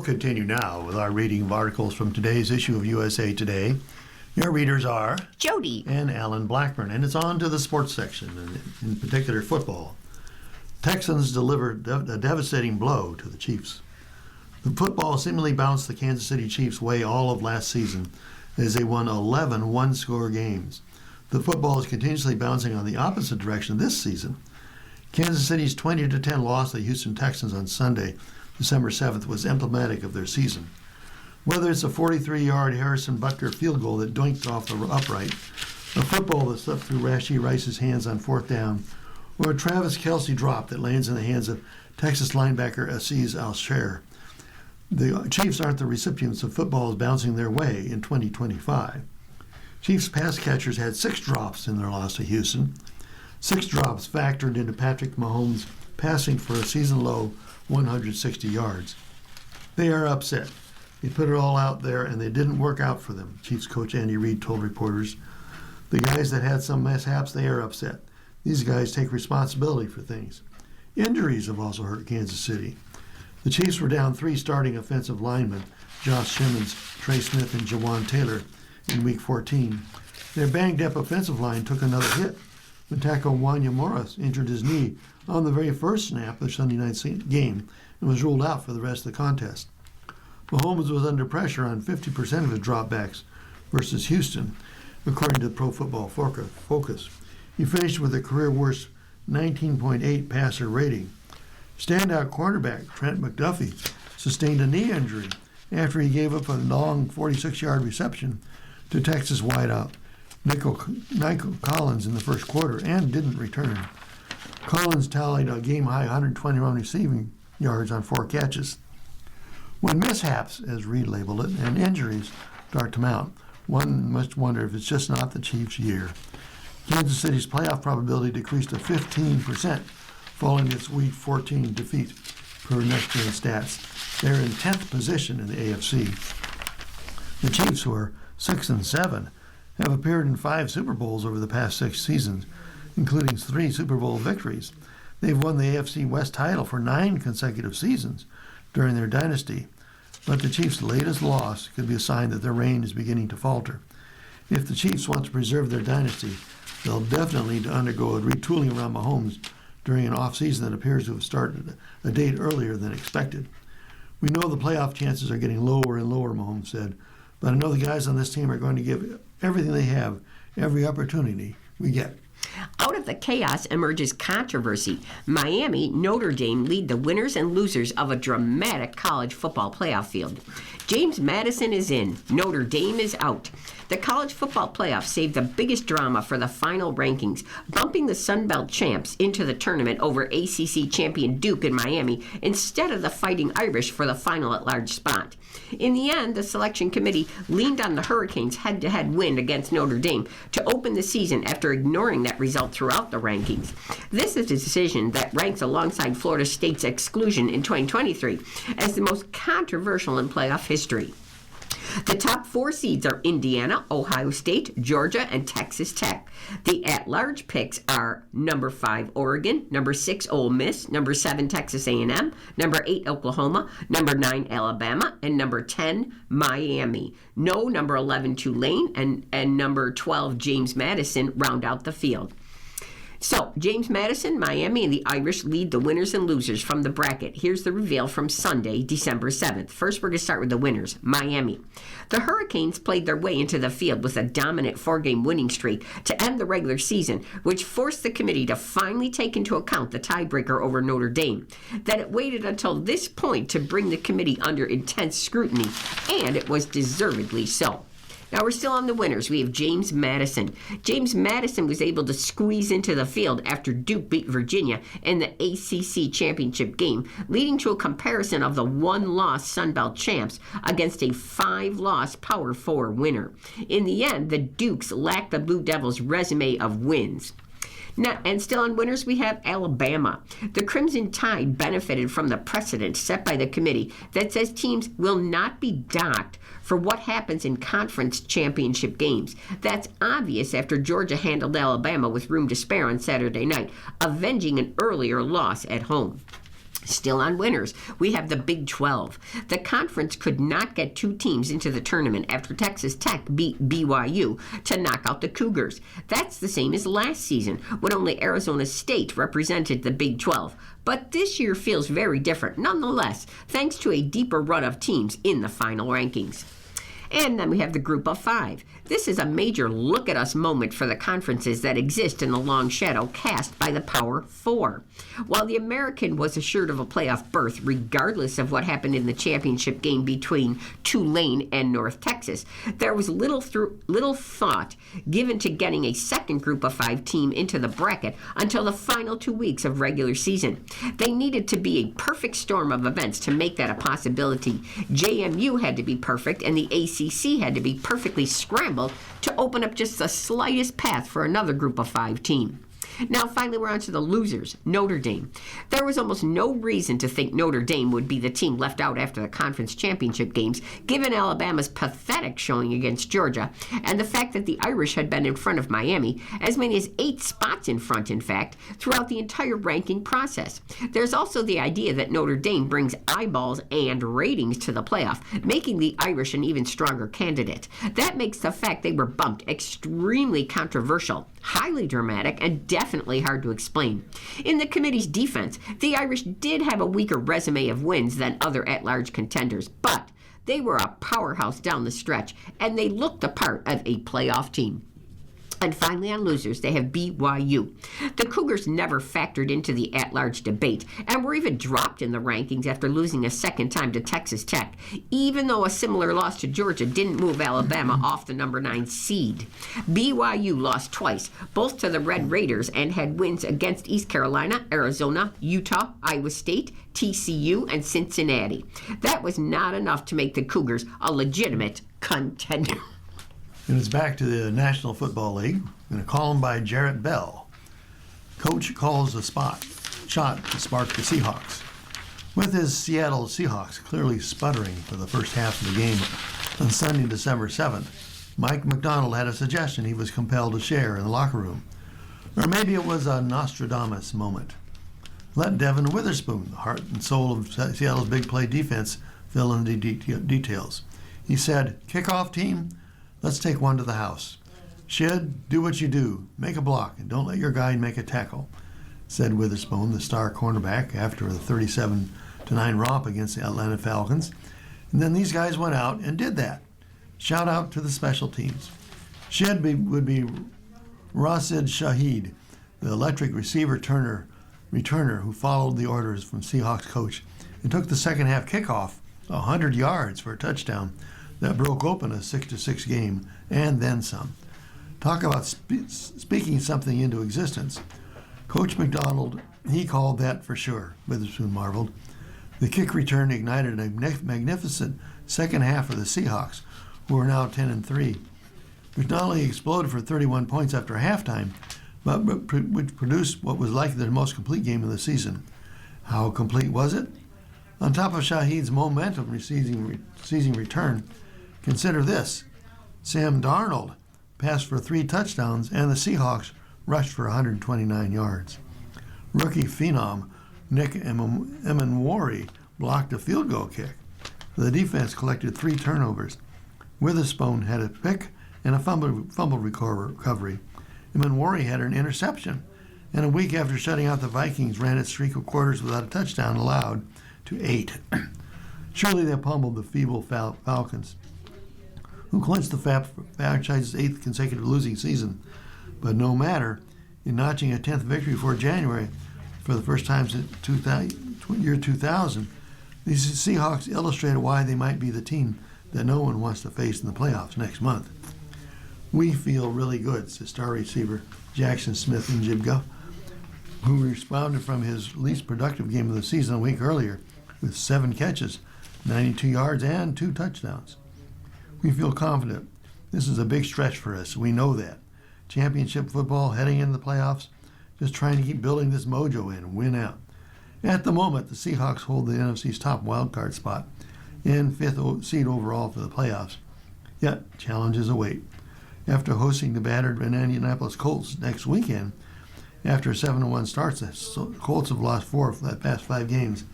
continue now with our reading of articles from today's issue of USA Today. Your readers are Jody. and Alan Blackburn, and it's on to the sports section, and in particular football. Texans delivered a devastating blow to the Chiefs. The football seemingly bounced the Kansas City Chiefs' way all of last season as they won 11 one-score games. The football is continuously bouncing on the opposite direction this season. Kansas City's 20-10 loss to the Houston Texans on Sunday, December 7th, was emblematic of their season. Whether it's a 43-yard Harrison Butker field goal that doinked off the upright, a football that slipped through Rashee Rice's hands on fourth down, or a Travis Kelce drop that lands in the hands of Texas linebacker Azeez Al-Shaair, the Chiefs aren't the recipients of footballs bouncing their way in 2025. Chiefs pass catchers had 6 drops in their loss to Houston. 6 drops factored into Patrick Mahomes passing for a season-low 160 yards. They are upset. They put it all out there, and they didn't work out for them, Chiefs coach Andy Reid told reporters. The guys that had some mishaps, they are upset. These guys take responsibility for things. Injuries have also hurt Kansas City. The Chiefs were down 3 starting offensive linemen, Josh Simmons, Trey Smith, and Jawan Taylor, in Week 14. Their banged-up offensive line took another hit when Taco Wanya-Morris injured his knee on the very first snap of the Sunday night game and was ruled out for the rest of the contest. Mahomes was under pressure on 50% of his dropbacks versus Houston, according to Pro Football Focus. He finished with a career-worst 19.8 passer rating. Standout cornerback Trent McDuffie sustained a knee injury after he gave up a long 46-yard reception to Texas wideout Nico Collins in the first quarter and didn't return. Collins tallied a game-high 121 receiving yards on 4 catches. When mishaps, as Reid labeled it, and injuries start to mount, one must wonder if it's just not the Chiefs' year. Kansas City's playoff probability decreased to 15% following its Week 14 defeat per Next Gen Stats. They're in 10th position in the AFC. The Chiefs, who are 6-7, have appeared in 5 Super Bowls over the past 6 seasons, including 3 Super Bowl victories. They've won the AFC West title for 9 consecutive seasons during their dynasty, but the Chiefs' latest loss could be a sign that their reign is beginning to falter. If the Chiefs want to preserve their dynasty, they'll definitely need to undergo a retooling around Mahomes during an offseason that appears to have started a date earlier than expected. We know the playoff chances are getting lower and lower, Mahomes said, but I know the guys on this team are going to give everything they have, every opportunity we get. Out of the chaos emerges controversy. Miami, Notre Dame lead the winners and losers of a dramatic college football playoff field. James Madison is in. Notre Dame is out. The college football playoff saved the biggest drama for the final rankings, bumping the Sun Belt champs into the tournament over ACC champion Duke in Miami instead of the Fighting Irish for the final at-large spot. In the end, the selection committee leaned on the Hurricanes' head-to-head win against Notre Dame to open the season after ignoring that result throughout the rankings. This is a decision that ranks alongside Florida State's exclusion in 2023 as the most controversial in playoff history. The top 4 seeds are Indiana, Ohio State, Georgia, and Texas Tech. The at-large picks are number 5 Oregon, number 6 Ole Miss, number 7 Texas A&M, number 8 Oklahoma, number 9 Alabama, and number 10 Miami. No number 11 Tulane and number 12 James Madison round out the field. So, James Madison, Miami, and the Irish lead the winners and losers from the bracket. Here's the reveal from Sunday, December 7th. First, we're going to start with the winners, Miami. The Hurricanes played their way into the field with a dominant 4-game winning streak to end the regular season, which forced the committee to finally take into account the tiebreaker over Notre Dame. That it waited until this point to bring the committee under intense scrutiny, and it was deservedly so. Now we're still on the winners. We have James Madison. James Madison was able to squeeze into the field after Duke beat Virginia in the ACC championship game, leading to a comparison of the 1-loss Sun Belt champs against a 5-loss Power 4 winner. In the end, the Dukes lacked the Blue Devils' resume of wins. Now, and still on winners, we have Alabama. The Crimson Tide benefited from the precedent set by the committee that says teams will not be docked for what happens in conference championship games. That's obvious after Georgia handled Alabama with room to spare on Saturday night, avenging an earlier loss at home. Still on winners, we have the Big 12. The conference could not get two teams into the tournament after Texas Tech beat BYU to knock out the Cougars. That's the same as last season, when only Arizona State represented the Big 12. But this year feels very different, nonetheless, thanks to a deeper run of teams in the final rankings. And then we have the Group of Five. This is a major look-at-us moment for the conferences that exist in the long shadow cast by the Power Four. While the American was assured of a playoff berth regardless of what happened in the championship game between Tulane and North Texas, there was little thought given to getting a second Group of Five team into the bracket until the final 2 weeks of regular season. They needed to be a perfect storm of events to make that a possibility. JMU had to be perfect, and the ACC had to be perfectly scrambled to open up just the slightest path for another Group of Five team. Now, finally, we're on to the losers, Notre Dame. There was almost no reason to think Notre Dame would be the team left out after the conference championship games, given Alabama's pathetic showing against Georgia, and the fact that the Irish had been in front of Miami, as many as 8 spots in front, in fact, throughout the entire ranking process. There's also the idea that Notre Dame brings eyeballs and ratings to the playoff, making the Irish an even stronger candidate. That makes the fact they were bumped extremely controversial, highly dramatic, and definitely hard to explain. In the committee's defense, the Irish did have a weaker resume of wins than other at-large contenders, but they were a powerhouse down the stretch, and they looked the part of a playoff team. And finally, on losers, they have BYU. The Cougars never factored into the at-large debate and were even dropped in the rankings after losing a second time to Texas Tech, even though a similar loss to Georgia didn't move Alabama off the number 9 seed. BYU lost twice, both to the Red Raiders, and had wins against East Carolina, Arizona, Utah, Iowa State, TCU, and Cincinnati. That was not enough to make the Cougars a legitimate contender. And it's back to the National Football League in a column by Jarrett Bell. Coach calls a shot to spark the Seahawks. With his Seattle Seahawks clearly sputtering for the first half of the game on Sunday, December 7th, Mike McDonald had a suggestion he was compelled to share in the locker room. Or maybe it was a Nostradamus moment. Let Devin Witherspoon, the heart and soul of Seattle's big play defense, fill in the details. He said, "Kickoff team, let's take one to the house. Shid, do what you do. Make a block and don't let your guy make a tackle," said Witherspoon, the star cornerback, after a 37-9 romp against the Atlanta Falcons. And then these guys went out and did that. Shout out to the special teams. Shid would be Rasid Shahid, the electric returner who followed the orders from Seahawks coach and took the second half kickoff 100 yards for a touchdown that broke open a 6-6 game and then some. Talk about speaking something into existence. Coach McDonald, he called that for sure, Witherspoon marveled. The kick return ignited a magnificent second half for the Seahawks, who are now 10-3. Which not only exploded for 31 points after halftime, but which produced what was likely the most complete game of the season. How complete was it? On top of Shahid's momentum seizing return, consider this. Sam Darnold passed for 3 touchdowns, and the Seahawks rushed for 129 yards. Rookie phenom Nick Emanwari blocked a field goal kick. The defense collected 3 turnovers. Witherspoon had a pick and a fumble recovery. Emanwari had an interception, and a week after shutting out the Vikings, ran its streak of quarters without a touchdown allowed to 8. Surely they pummeled the feeble Falcons, who clinched the franchise's 8th consecutive losing season. But no matter, in notching a 10th victory before January, for the first time since year 2000, these Seahawks illustrated why they might be the team that no one wants to face in the playoffs next month. "We feel really good," says star receiver Jackson Smith-Njigba, who responded from his least productive game of the season a week earlier with 7 catches, 92 yards, and 2 touchdowns. "We feel confident. This is a big stretch for us. We know that. Championship football, heading into the playoffs, just trying to keep building this mojo in and win out." At the moment, the Seahawks hold the NFC's top wildcard spot and 5th seed overall for the playoffs. Yet, challenges await. After hosting the battered Indianapolis Colts next weekend, after 7-1 starts, the Colts have lost 4 of the past 5 games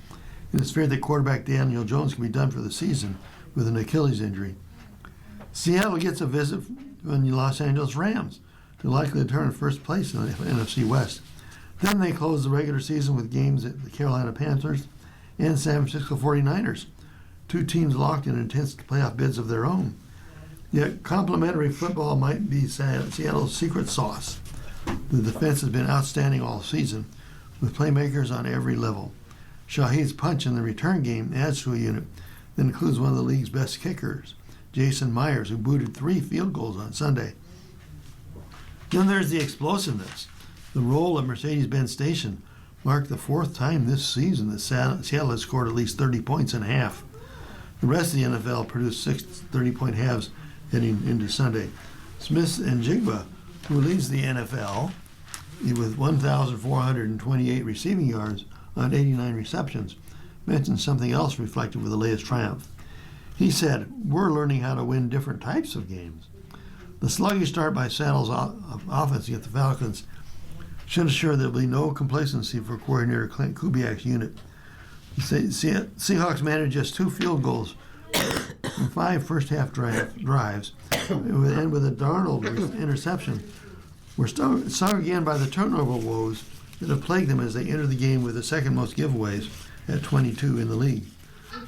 It is feared that quarterback Daniel Jones can be done for the season with an Achilles injury. Seattle gets a visit from the Los Angeles Rams, who likely to turn in first place in the NFC West. Then they close the regular season with games at the Carolina Panthers and San Francisco 49ers, two teams locked in intense playoff bids of their own. Yet complementary football might be Seattle's secret sauce. The defense has been outstanding all season, with playmakers on every level. Shahid's punch in the return game adds to a unit that includes one of the league's best kickers, Jason Myers, who booted 3 field goals on Sunday. Then there's the explosiveness. The roll at Mercedes-Benz Station marked the 4th time this season that Seattle has scored at least 30 points in a half. The rest of the NFL produced 6 30-point halves heading into Sunday. Smith and Jigba, who leads the NFL with 1,428 receiving yards on 89 receptions, mentioned something else reflective of the latest triumph. He said, "We're learning how to win different types of games." The sluggish start by Seattle's offense against the Falcons should assure there will be no complacency for coordinator Clint Kubiak's unit. The Seahawks managed just 2 field goals from 5 first-half drives, and with a Darnold interception, were stung again by the turnover woes that have plagued them as they enter the game with the second most giveaways at 22 in the league.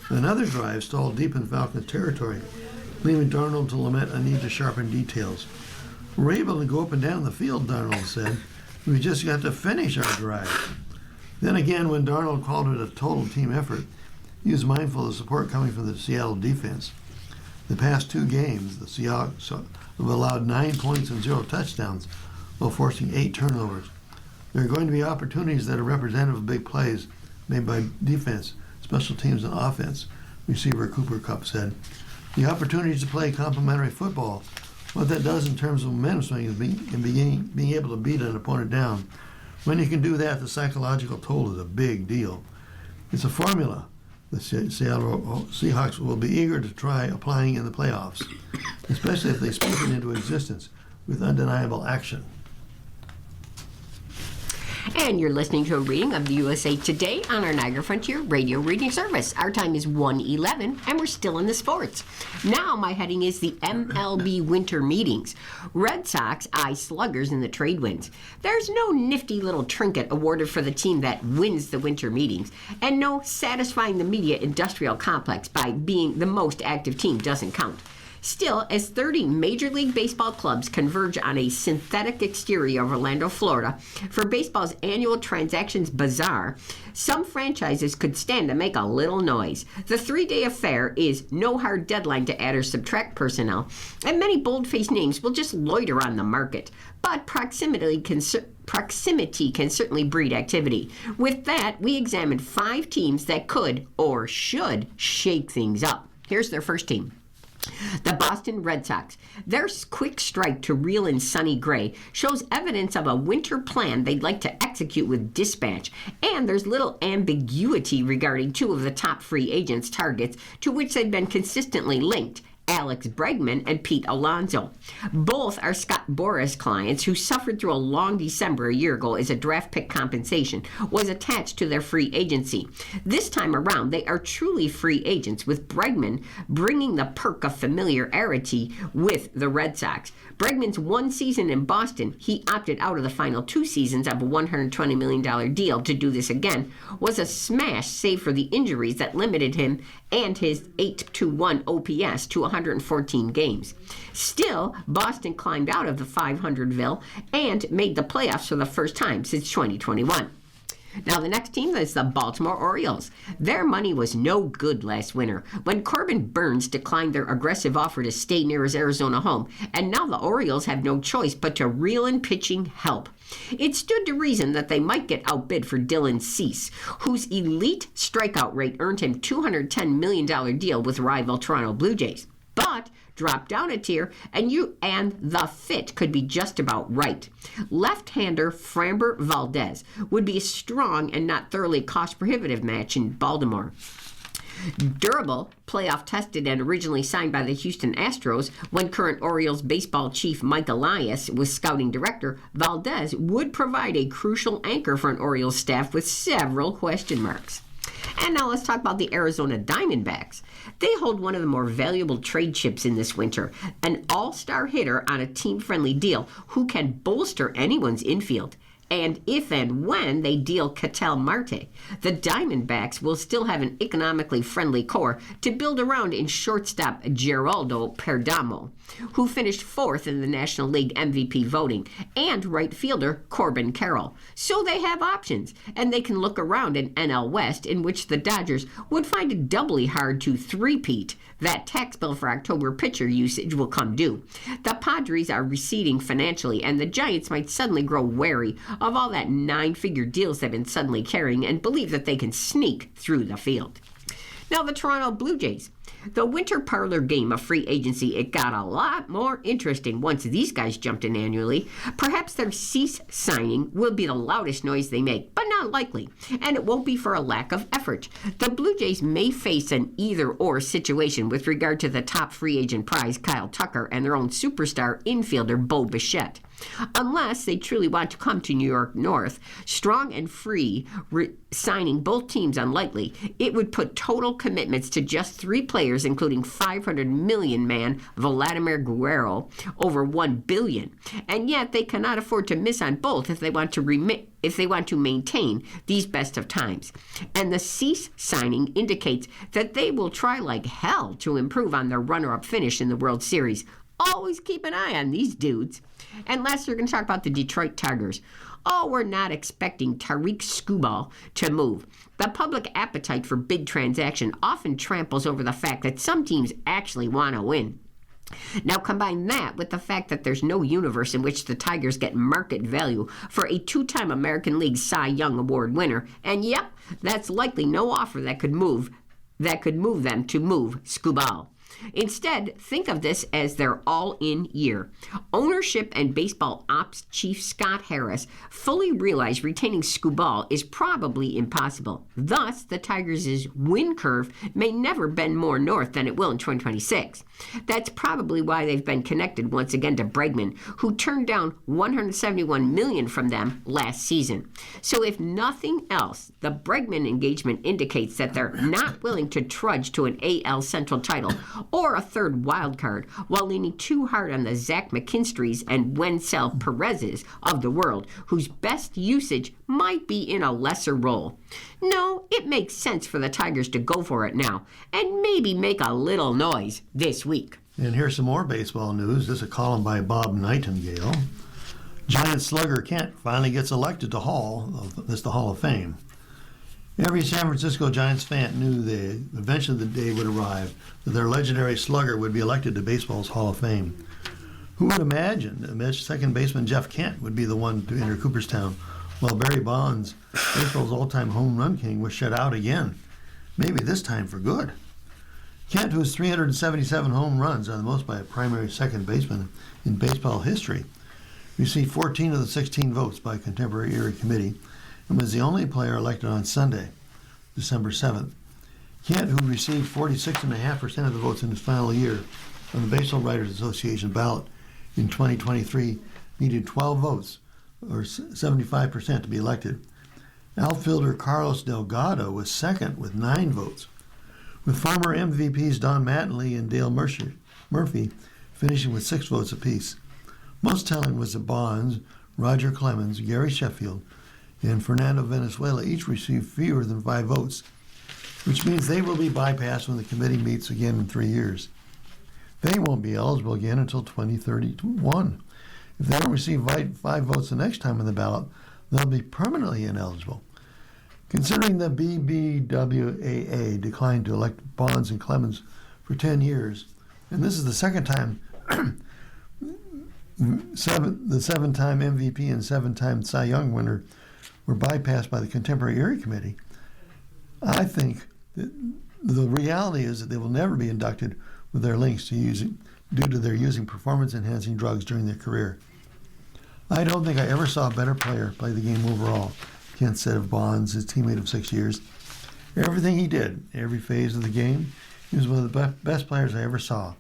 Another drive stalled deep in Falcons territory, leaving Darnold to lament a need to sharpen details. "We're able to go up and down the field," Darnold said. "We just got to finish our drive." Then again, when Darnold called it a total team effort, he was mindful of the support coming from the Seattle defense. The past 2 games, the Seahawks have allowed 9 points and 0 touchdowns while forcing 8 turnovers. There are going to be opportunities that are representative of big plays made by defense, special teams, and offense, receiver Cooper Kupp said. The opportunities to play complementary football, what that does in terms of momentum swing is being able to beat an opponent down. When you can do that, the psychological toll is a big deal. It's a formula the Seattle Seahawks will be eager to try applying in the playoffs, especially if they speak it into existence with undeniable action. And you're listening to a reading of the USA Today on our Niagara Frontier radio reading service. Our time is 1:11, and we're still in the sports. Now my heading is the MLB winter meetings. Red Sox eye sluggers in the trade winds. There's no nifty little trinket awarded for the team that wins the winter meetings, and no satisfying the media industrial complex by being the most active team doesn't count. Still, as 30 Major League Baseball clubs converge on a synthetic exterior of Orlando, Florida, for baseball's annual transactions bazaar, some franchises could stand to make a little noise. The 3-day affair is no hard deadline to add or subtract personnel, and many bold-faced names will just loiter on the market. But proximity can certainly breed activity. With that, we examined 5 teams that could, or should, shake things up. Here's their first team. The Boston Red Sox. Their quick strike to reel in Sonny Gray shows evidence of a winter plan they'd like to execute with dispatch, and there's little ambiguity regarding 2 of the top free agents' targets to which they've been consistently linked. Alex Bregman and Pete Alonso. Both are Scott Boras clients who suffered through a long December a year ago as a draft pick compensation was attached to their free agency. This time around, they are truly free agents, with Bregman bringing the perk of familiarity with the Red Sox. Bregman's 1 season in Boston, he opted out of the final 2 seasons of a $120 million deal to do this again, was a smash save for the injuries that limited him and his 8-1 OPS to 114 games. Still, Boston climbed out of the 500ville and made the playoffs for the first time since 2021. Now, the next team is the Baltimore Orioles. Their money was no good last winter when Corbin Burns declined their aggressive offer to stay near his Arizona home, and now the Orioles have no choice but to reel in pitching help. It stood to reason that they might get outbid for Dylan Cease, whose elite strikeout rate earned him $210 million deal with rival Toronto Blue Jays. But drop down a tier, and the fit could be just about right. Left-hander Framber Valdez would be a strong and not thoroughly cost-prohibitive match in Baltimore. Durable, playoff-tested, and originally signed by the Houston Astros when current Orioles baseball chief Mike Elias was scouting director, Valdez would provide a crucial anchor for an Orioles staff with several question marks. And now let's talk about the Arizona Diamondbacks. They hold one of the more valuable trade chips in this winter, an all-star hitter on a team-friendly deal who can bolster anyone's infield. And if and when they deal Ketel Marte, the Diamondbacks will still have an economically friendly core to build around in shortstop Geraldo Perdomo, who finished fourth in the National League MVP voting, and right fielder Corbin Carroll. So they have options, and they can look around an NL West in which the Dodgers would find it doubly hard to three-peat. That tax bill for October pitcher usage will come due. The Padres are receding financially, and the Giants might suddenly grow wary of all that nine-figure deals they've been suddenly carrying and believe that they can sneak through the field. Now, the Toronto Blue Jays. The winter parlor game of free agency, it got a lot more interesting once these guys jumped in annually. Perhaps their cease signing will be the loudest noise they make, but not likely, and it won't be for a lack of effort. The Blue Jays may face an either-or situation with regard to the top free agent prize, Kyle Tucker, and their own superstar infielder, Bo Bichette. Unless they truly want to come to New York North, strong and free, signing both teams unlikely, it would put total commitments to just three players, including $500 million man Vladimir Guerrero, over $1 billion. And yet they cannot afford to miss on both if they want to maintain these best of times. And the cease signing indicates that they will try like hell to improve on their runner-up finish in the World Series. Always keep an eye on these dudes. And last, we're going to talk about the Detroit Tigers. Oh, we're not expecting Tariq Skubal to move. The public appetite for big transaction often tramples over the fact that some teams actually want to win. Now combine that with the fact that there's no universe in which the Tigers get market value for a two-time American League Cy Young Award winner, and yep, that's likely no offer that could move them to move Skubal. Instead, think of this as their all-in year. Ownership and baseball ops chief Scott Harris fully realize retaining Skubal is probably impossible. Thus, the Tigers' win curve may never bend more north than it will in 2026. That's probably why they've been connected once again to Bregman, who turned down $171 million from them last season. So if nothing else, the Bregman engagement indicates that they're not willing to trudge to an AL Central title or a third wild card, while leaning too hard on the Zach McKinstry's and Wenzel Perez's of the world, whose best usage might be in a lesser role. No, it makes sense for the Tigers to go for it now, and maybe make a little noise this week. And here's some more baseball news. This is a column by Bob Nightingale. Giant slugger Kent finally gets elected to the Hall of Fame. Every San Francisco Giants fan knew that eventually the day would arrive that their legendary slugger would be elected to baseball's Hall of Fame. Who would imagine that second baseman Jeff Kent would be the one to enter Cooperstown, while Barry Bonds, baseball's all-time home run king, was shut out again, maybe this time for good. Kent, whose 377 home runs are the most by a primary second baseman in baseball history, received 14 of the 16 votes by a contemporary Erie committee, and was the only player elected on Sunday, December 7th. Kent, who received 46.5% of the votes in his final year on the Baseball Writers Association ballot in 2023, needed 12 votes, or 75%, to be elected. Outfielder Carlos Delgado was second with 9 votes, with former MVPs Don Mattingly and Dale Murphy finishing with 6 votes apiece. Most telling was that Bonds, Roger Clemens, Gary Sheffield, and Fernando Valenzuela each received fewer than 5 votes, which means they will be bypassed when the committee meets again in 3 years. They won't be eligible again until 2031. If they don't receive 5 votes the next time on the ballot, they'll be permanently ineligible. Considering the BBWAA declined to elect Bonds and Clemens for 10 years, and this is the second time the 7-time MVP and 7-time Cy Young winner were bypassed by the contemporary Erie Committee, I think that the reality is that they will never be inducted with their links to due to their using performance-enhancing drugs during their career. I don't think I ever saw a better player play the game overall, Kent said of Bonds, his teammate of 6 years. Everything he did, every phase of the game, he was one of the best players I ever saw.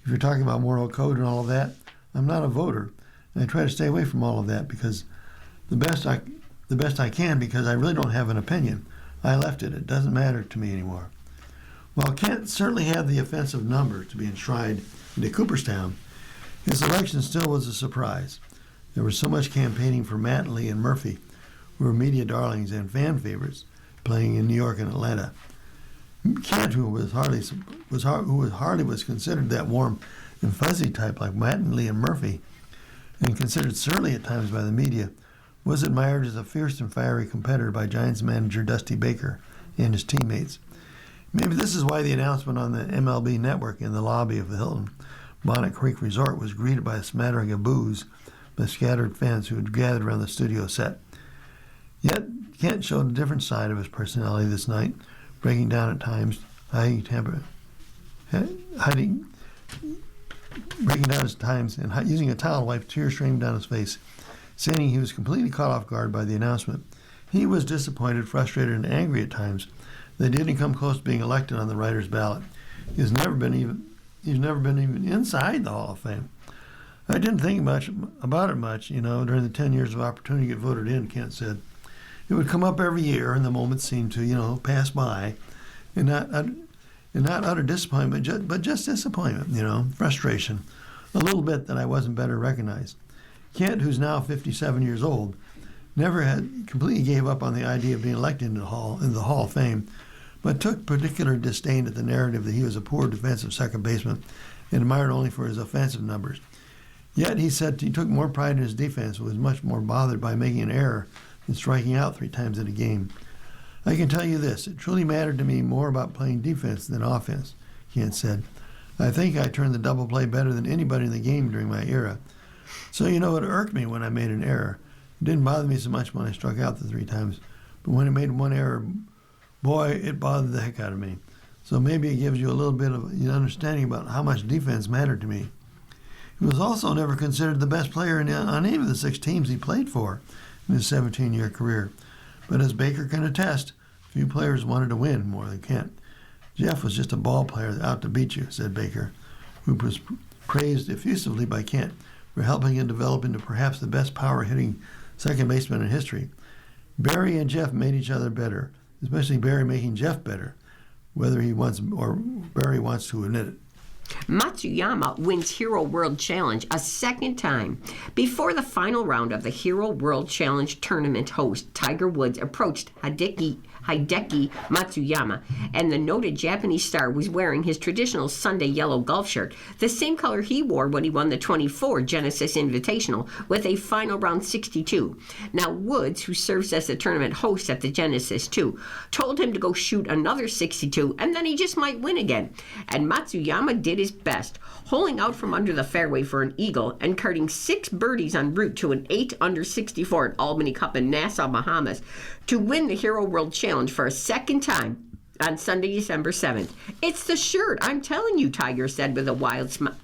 If you're talking about moral code and all of that, I'm not a voter, and I try to stay away from all of that because the best I can, because I really don't have an opinion. I left it. It doesn't matter to me anymore. While Kent certainly had the offensive number to be enshrined into Cooperstown, his election still was a surprise. There was so much campaigning for Mattingly and Murphy, who were media darlings and fan favorites, playing in New York and Atlanta. Kent, who hardly was considered that warm and fuzzy type like Mattingly and Murphy, and considered surly at times by the media, was admired as a fierce and fiery competitor by Giants manager Dusty Baker and his teammates. Maybe this is why the announcement on the MLB network in the lobby of the Hilton Bonnet Creek Resort was greeted by a smattering of boos by scattered fans who had gathered around the studio set. Yet Kent showed a different side of his personality this night, breaking down at times, breaking down his times and using a towel to wipe tears streaming down his face, saying he was completely caught off guard by the announcement. He was disappointed, frustrated, and angry at times that he didn't come close to being elected on the writer's ballot. He's never been even inside the Hall of Fame. I didn't think much about it during the 10 years of opportunity to get voted in, Kent said. It would come up every year, and the moments seemed to, pass by, and not utter disappointment, but just disappointment, frustration, a little bit that I wasn't better recognized. Kent, who's now 57 years old, completely gave up on the idea of being elected into the Hall of Fame, but took particular disdain at the narrative that he was a poor defensive second baseman and admired only for his offensive numbers. Yet he said he took more pride in his defense and was much more bothered by making an error than striking out 3 times in a game. I can tell you this, it truly mattered to me more about playing defense than offense, Kent said. I think I turned the double play better than anybody in the game during my era. So, it irked me when I made an error. It didn't bother me so much when I struck out the 3 times, but when I made one error, boy, it bothered the heck out of me. So maybe it gives you a little bit of an understanding about how much defense mattered to me. He was also never considered the best player on any of the 6 teams he played for in his 17-year career. But as Baker can attest, few players wanted to win more than Kent. Jeff was just a ball player out to beat you, said Baker, who was praised effusively by Kent for helping him develop into perhaps the best power-hitting second baseman in history. Barry and Jeff made each other better, especially Barry making Jeff better, whether he wants or Barry wants to admit it. Matsuyama wins Hero World Challenge a second time. Before the final round of the Hero World Challenge tournament host, Tiger Woods approached Hideki Matsuyama, and the noted Japanese star was wearing his traditional Sunday yellow golf shirt, the same color he wore when he won the 24 Genesis Invitational with a final round 62. Now Woods, who serves as the tournament host at the Genesis too, told him to go shoot another 62 and then he just might win again. And Matsuyama did his best, holing out from under the fairway for an eagle and carting 6 birdies en route to an 8 under 64 at Albany Cup in Nassau, Bahamas, to win the Hero World Challenge for a second time on Sunday, December 7th. It's the shirt, I'm telling you, Tiger said with a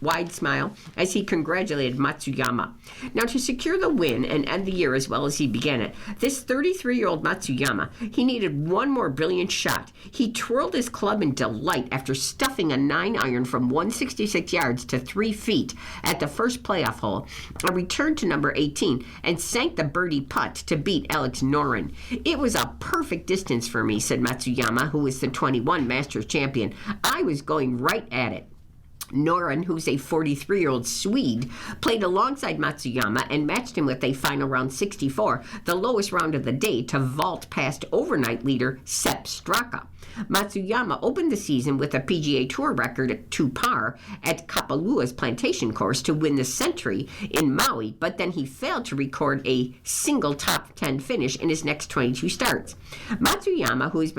wide smile as he congratulated Matsuyama. Now, to secure the win and end the year as well as he began it, this 33-year-old Matsuyama, he needed one more brilliant shot. He twirled his club in delight after stuffing a 9-iron from 166 yards to 3 feet at the first playoff hole, and returned to number 18 and sank the birdie putt to beat Alex Noren. It was a perfect distance for me, said Matsuyama, who was the 21 Masters champion. I was going right at it. Noren, who's a 43-year-old Swede, played alongside Matsuyama and matched him with a final round 64, the lowest round of the day, to vault past overnight leader Sepp Straka. Matsuyama opened the season with a PGA Tour record at 2 par at Kapalua's plantation course to win the Century in Maui, but then he failed to record a single top 10 finish in his next 22 starts. Matsuyama, who was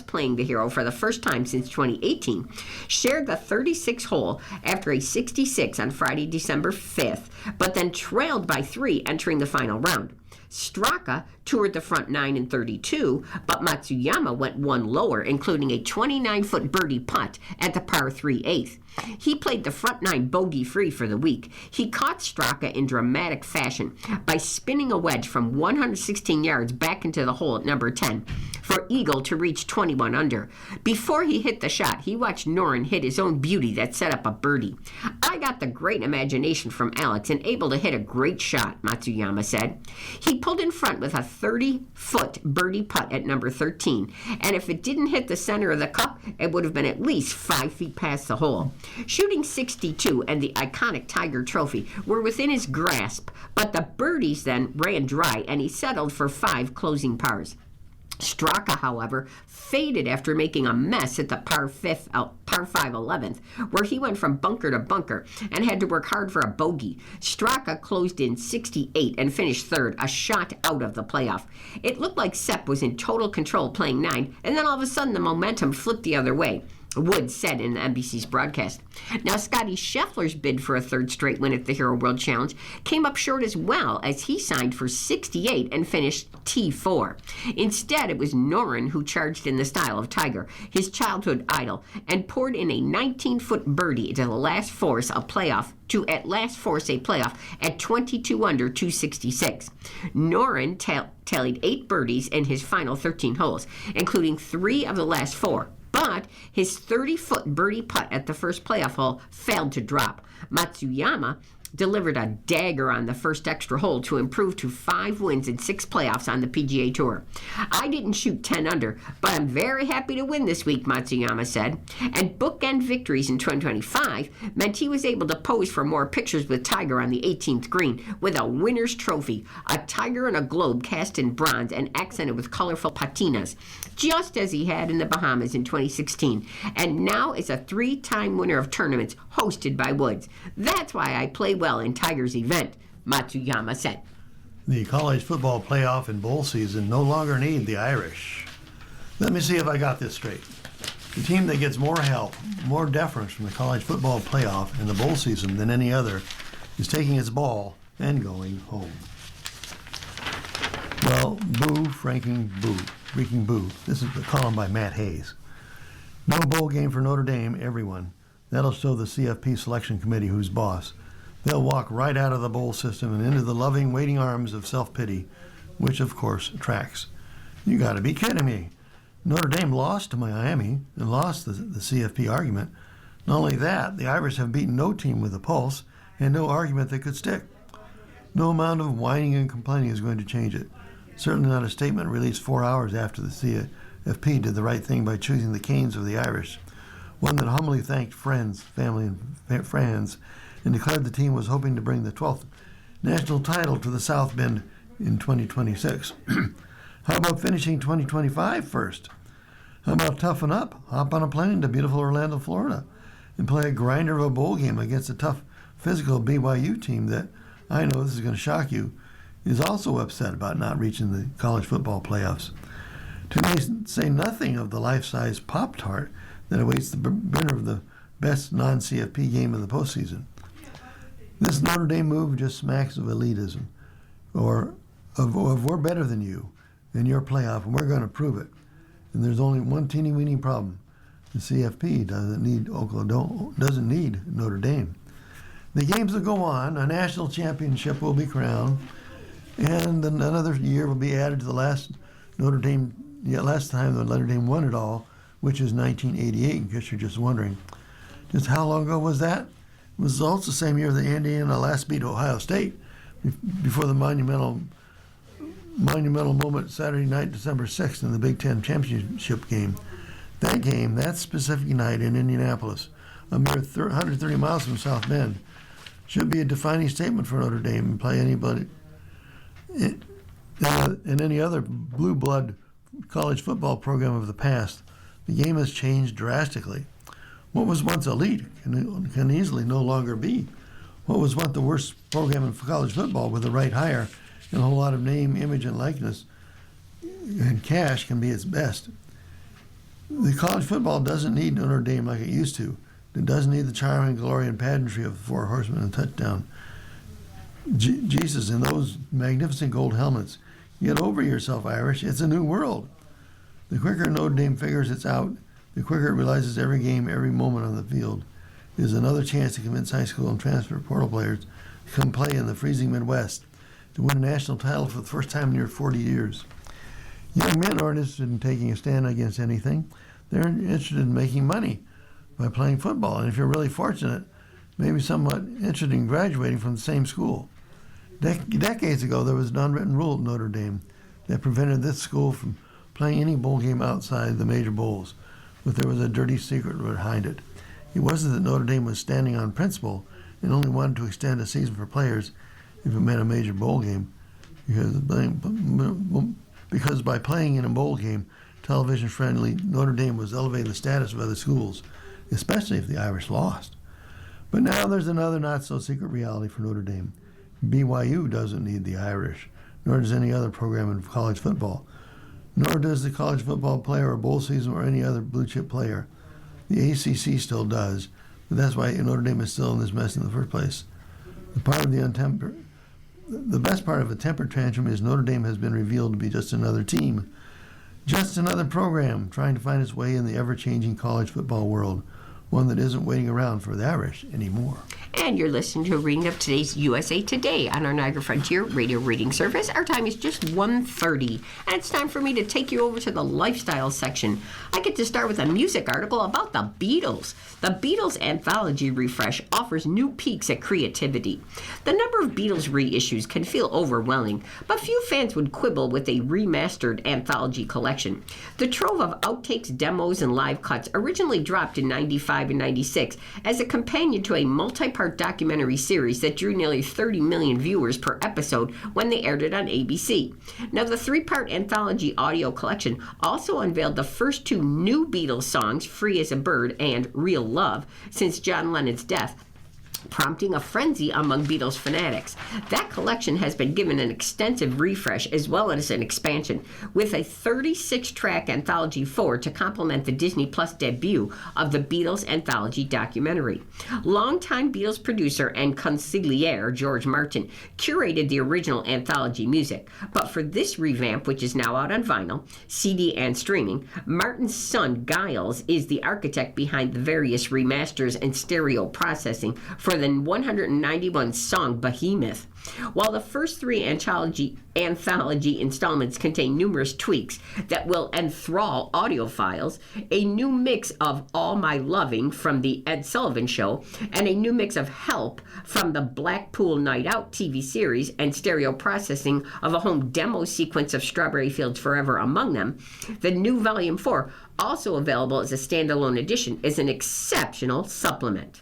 playing the hero for the first time since 2018, shared the 36th hole after a 66 on Friday, December 5th, but then trailed by 3 entering the final round. Straka toured the front 9 and 32, but Matsuyama went one lower, including a 29-foot birdie putt at the par 3/8. He played the front 9 bogey-free for the week. He caught Straka in dramatic fashion by spinning a wedge from 116 yards back into the hole at number 10. for Eagle to reach 21 under. Before he hit the shot, he watched Noren hit his own beauty that set up a birdie. I got the great imagination from Alex and able to hit a great shot, Matsuyama said. He pulled in front with a 30-foot birdie putt at number 13, and if it didn't hit the center of the cup, it would have been at least 5 feet past the hole. Shooting 62 and the iconic Tiger Trophy were within his grasp, but the birdies then ran dry and he settled for 5 closing pars. Straka, however, faded after making a mess at the par 5 11th, where he went from bunker to bunker and had to work hard for a bogey. Straka closed in 68 and finished third, a shot out of the playoff. It looked like Sepp was in total control playing 9, and then all of a sudden the momentum flipped the other way, Woods said in NBC's broadcast. Now, Scotty Scheffler's bid for a third straight win at the Hero World Challenge came up short as well, as he signed for 68 and finished T4. Instead, it was Noren who charged in the style of Tiger, his childhood idol, and poured in a 19-foot birdie to last force a playoff at 22 under 266. Noren tallied 8 birdies in his final 13 holes, including 3 of the last 4. But his 30-foot birdie putt at the first playoff hole failed to drop. Matsuyama delivered a dagger on the first extra hole to improve to 5 wins and 6 playoffs on the PGA Tour. I didn't shoot 10 under, but I'm very happy to win this week, Matsuyama said. And bookend victories in 2025 meant he was able to pose for more pictures with Tiger on the 18th green with a winner's trophy, a tiger and a globe cast in bronze and accented with colorful patinas, just as he had in the Bahamas in 2016, and now is a 3-time winner of tournaments hosted by Woods. That's why I play well in Tiger's event, Matsuyama said. The college football playoff and bowl season no longer need the Irish. Let me see if I got this straight. The team that gets more help, more deference from the college football playoff and the bowl season than any other is taking its ball and going home. Well, boo, freaking boo. This is a column by Matt Hayes. No bowl game for Notre Dame, everyone. That'll show the CFP selection committee who's boss. They'll walk right out of the bowl system and into the loving, waiting arms of self-pity, which, of course, attracts. You got to be kidding me. Notre Dame lost to Miami and lost the CFP argument. Not only that, the Irish have beaten no team with a pulse and no argument that could stick. No amount of whining and complaining is going to change it. Certainly not a statement released 4 hours after the CFP did the right thing by choosing the Canes of the Irish, one that humbly thanked friends, family, and fans, and declared the team was hoping to bring the 12th national title to the South Bend in 2026. How about finishing 2025 first? How about toughen up, hop on a plane to beautiful Orlando, Florida, and play a grinder of a bowl game against a tough, physical BYU team that, I know this is going to shock you, is also upset about not reaching the college football playoffs. To say nothing of the life-size Pop-Tart that awaits the winner of the best non-CFP game of the postseason. This Notre Dame move just smacks of elitism, or of we're better than you in your playoff, and we're going to prove it. And there's only one teeny-weeny problem. The CFP doesn't need Notre Dame. The games will go on. A national championship will be crowned, and another year will be added to the last time that Notre Dame won it all, which is 1988, in case you're just wondering. Just how long ago was that? It was also the same year that Indiana last beat Ohio State before the monumental moment Saturday night, December 6th in the Big Ten championship game. That specific night in Indianapolis, a mere 130 miles from South Bend, should be a defining statement for Notre Dame and play anybody in any other blue blood college football program of the past. The game has changed drastically. What was once elite can easily no longer be. What was once the worst program in college football with the right hire and a whole lot of name, image, and likeness and cash can be its best. The college football doesn't need Notre Dame like it used to. It doesn't need the charm and glory and pageantry of the Four Horsemen and touchdown. Jesus in those magnificent gold helmets. Get over yourself, Irish. It's a new world. The quicker Notre Dame figures it's out, the quicker it realizes every game, every moment on the field is another chance to convince high school and transfer portal players to come play in the freezing Midwest to win a national title for the first time in near 40 years. Young men aren't interested in taking a stand against anything. They're interested in making money by playing football. And if you're really fortunate, maybe somewhat interested in graduating from the same school. Decades ago, there was an unwritten rule at Notre Dame that prevented this school from playing any bowl game outside the major bowls, but there was a dirty secret behind it. It wasn't that Notre Dame was standing on principle and only wanted to extend a season for players if it meant a major bowl game, because by playing in a bowl game, television-friendly, Notre Dame was elevating the status of other schools, especially if the Irish lost. But now there's another not-so-secret reality for Notre Dame. BYU doesn't need the Irish, nor does any other program in college football, nor does the college football player or bowl season or any other blue-chip player. The ACC still does, but that's why Notre Dame is still in this mess in the first place. The best part of a temper tantrum is Notre Dame has been revealed to be just another team, just another program trying to find its way in the ever-changing college football world, one that isn't waiting around for the Irish anymore. And you're listening to a reading of today's USA Today on our Niagara Frontier Radio Reading Service. Our time is just 1:30, and it's time for me to take you over to the lifestyle section. I get to start with a music article about the Beatles. The Beatles Anthology Refresh offers new peeks at creativity. The number of Beatles reissues can feel overwhelming, but few fans would quibble with a remastered anthology collection. The trove of outtakes, demos, and live cuts originally dropped in 95 and 96 as a companion to a multi-part documentary series that drew nearly 30 million viewers per episode when they aired it on ABC. Now, the three-part anthology audio collection also unveiled the first two new Beatles songs, Free as a Bird and Real Love, since John Lennon's death, prompting a frenzy among Beatles fanatics. That collection has been given an extensive refresh as well as an expansion, with a 36-track Anthology 4 to complement the Disney Plus debut of the Beatles Anthology documentary. Longtime Beatles producer and consigliere George Martin curated the original anthology music, but for this revamp, which is now out on vinyl, CD, and streaming, Martin's son Giles is the architect behind the various remasters and stereo processing for the 191-song Behemoth. While the first three anthology installments contain numerous tweaks that will enthrall audiophiles, a new mix of All My Loving from The Ed Sullivan Show, and a new mix of Help from the Blackpool Night Out TV series, and stereo processing of a home demo sequence of Strawberry Fields Forever among them, the new Volume 4, also available as a standalone edition, is an exceptional supplement.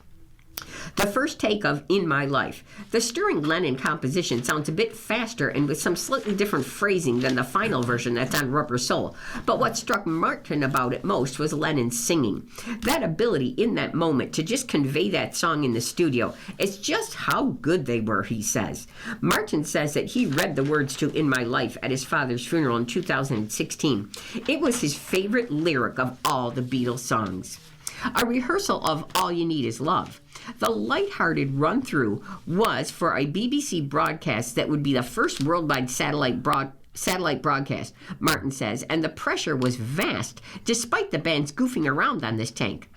The first take of In My Life. The stirring Lennon composition sounds a bit faster and with some slightly different phrasing than the final version that's on Rubber Soul. But what struck Martin about it most was Lennon's singing. That ability in that moment to just convey that song in the studio is just how good they were, he says. Martin says that he read the words to In My Life at his father's funeral in 2016. It was his favorite lyric of all the Beatles songs. A rehearsal of All You Need Is Love. The lighthearted run-through was for a BBC broadcast that would be the first worldwide satellite broadcast, Martin says, and the pressure was vast, despite the band's goofing around on this take.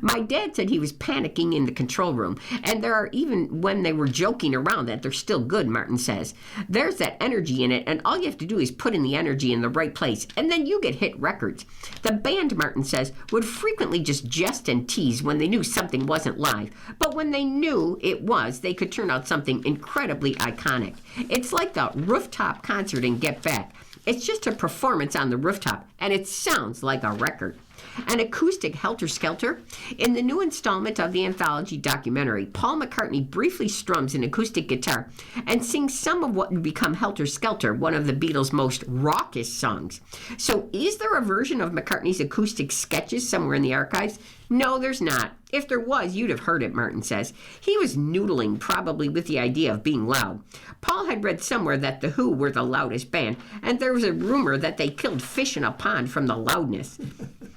My dad said he was panicking in the control room, and there are even when they were joking around that they're still good, Martin says. There's that energy in it, and all you have to do is put in the energy in the right place, and then you get hit records. The band, Martin says, would frequently just jest and tease when they knew something wasn't live, but when they knew it was, they could turn out something incredibly iconic. It's like the rooftop concert in Get Back. It's just a performance on the rooftop, and it sounds like a record. An acoustic Helter Skelter. In the new installment of the anthology documentary, Paul McCartney briefly strums an acoustic guitar and sings some of what would become Helter Skelter, one of the Beatles' most raucous songs. So is there a version of McCartney's acoustic sketches somewhere in the archives? No, there's not. If there was, you'd have heard it, Martin says. He was noodling, probably with the idea of being loud. Paul had read somewhere that The Who were the loudest band, and there was a rumor that they killed fish in a pond from the loudness,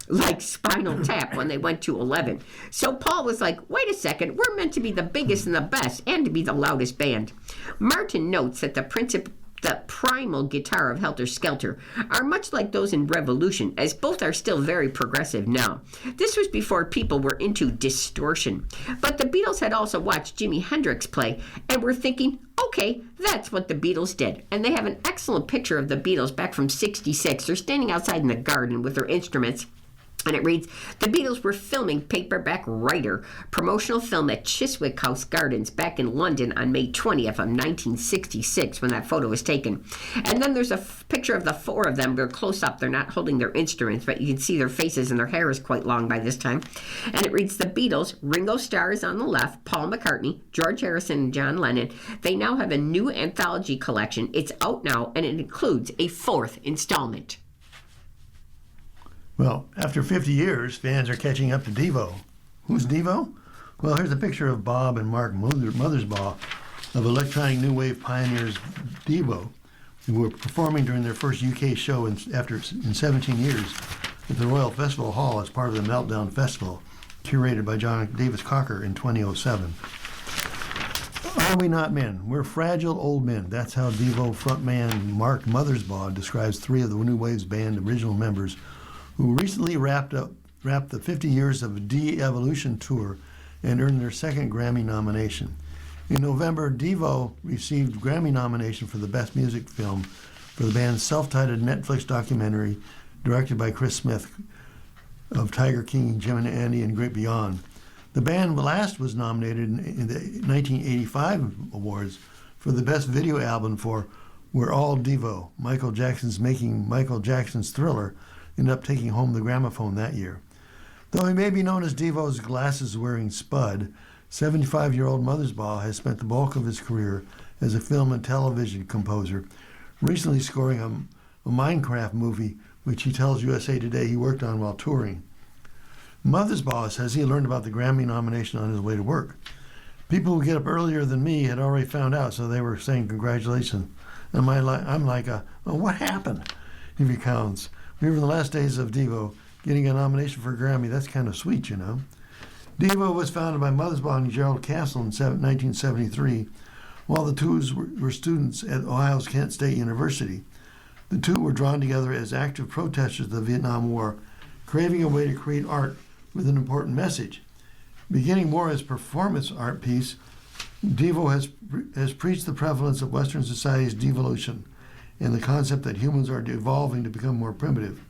like Spinal Tap when they went to 11. So Paul was like, wait a second, we're meant to be the biggest and the best, and to be the loudest band. Martin notes that the the primal guitar of Helter Skelter, are much like those in Revolution, as both are still very progressive now. This was before people were into distortion. But the Beatles had also watched Jimi Hendrix play and were thinking, okay, that's what the Beatles did. And they have an excellent picture of the Beatles back from '66. They're standing outside in the garden with their instruments. And it reads, the Beatles were filming Paperback Writer, promotional film at Chiswick House Gardens back in London on May 20th of 1966 when that photo was taken. And then there's a picture of the four of them. They're close up. They're not holding their instruments, but you can see their faces and their hair is quite long by this time. And it reads, the Beatles, Ringo Starr is on the left, Paul McCartney, George Harrison, and John Lennon. They now have a new anthology collection. It's out now, and it includes a 4th installment. Well, after 50 years, fans are catching up to Devo. Who's Devo? Well, here's a picture of Bob and Mark Mothersbaugh of electronic new wave pioneers Devo, who were performing during their first UK show in 17 years at the Royal Festival Hall as part of the Meltdown Festival, curated by John Davis Cocker in 2007. Are we not men? We're fragile old men. That's how Devo frontman Mark Mothersbaugh describes 3 of the New Wave's band original members who recently wrapped the 50 years of De-Evolution tour and earned their 2nd Grammy nomination. In November, Devo received Grammy nomination for the Best Music Film for the band's self-titled Netflix documentary directed by Chris Smith of Tiger King, Jim and Andy, and Great Beyond. The band last was nominated in the 1985 awards for the Best Video Album for We're All Devo, Michael Jackson's Making Michael Jackson's Thriller, ended up taking home the gramophone that year. Though he may be known as Devo's glasses-wearing spud, 75-year-old Mothersbaugh has spent the bulk of his career as a film and television composer, recently scoring a Minecraft movie, which he tells USA Today he worked on while touring. Mothersbaugh says he learned about the Grammy nomination on his way to work. People who get up earlier than me had already found out, so they were saying congratulations. And I'm like, well, what happened? He recounts. We were in the last days of Devo, getting a nomination for a Grammy. That's kind of sweet, you know. Devo was founded by Mothersbaugh and Gerald Castle in 1973, while the two were students at Ohio's Kent State University. The two were drawn together as active protesters of the Vietnam War, craving a way to create art with an important message. Beginning more as a performance art piece, Devo has preached the prevalence of Western society's devolution and the concept that humans are evolving to become more primitive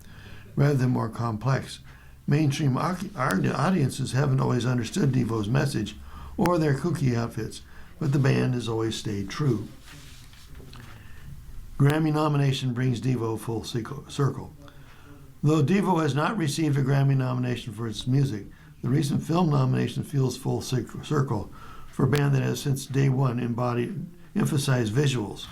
rather than more complex. Mainstream audiences haven't always understood Devo's message or their kooky outfits, but the band has always stayed true. Grammy nomination brings Devo full circle. Though Devo has not received a Grammy nomination for its music, the recent film nomination feels full circle for a band that has since day one emphasized visuals.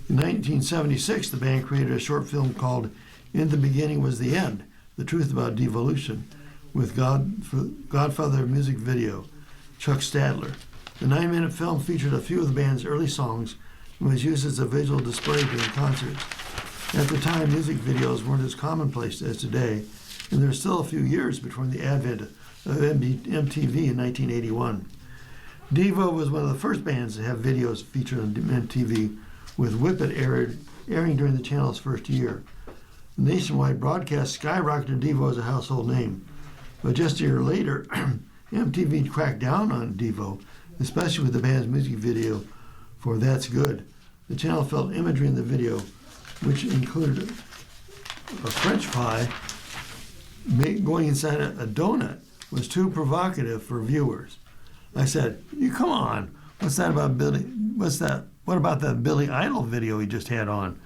In 1976, the band created a short film called In the Beginning Was the End, The Truth About Devolution, with Godfather music video, Chuck Stadler. The 9-minute film featured a few of the band's early songs and was used as a visual display during concerts. At the time, music videos weren't as commonplace as today, and there were still a few years between the advent of MTV in 1981. Devo was one of the first bands to have videos featured on MTV, with Whip It airing during the channel's first year. The nationwide broadcast skyrocketed Devo as a household name. But just a year later, MTV cracked down on Devo, especially with the band's music video for That's Good. The channel felt imagery in the video, which included a French pie going inside a donut, was too provocative for viewers. I said, "You come on, what's that about Billy? What about that Billy Idol video he just had on?"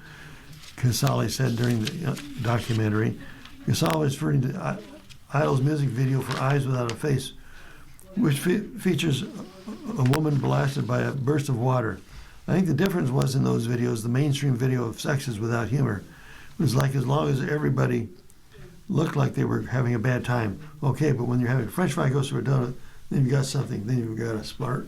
Casale said during the documentary. Casale was referring to Idol's music video for Eyes Without a Face, which features a woman blasted by a burst of water. I think the difference was in those videos, the mainstream video of Sexes Without Humor was like as long as everybody looked like they were having a bad time. Okay, but when you're having French fry goes through a donut, then you've got something, then you've got a spark.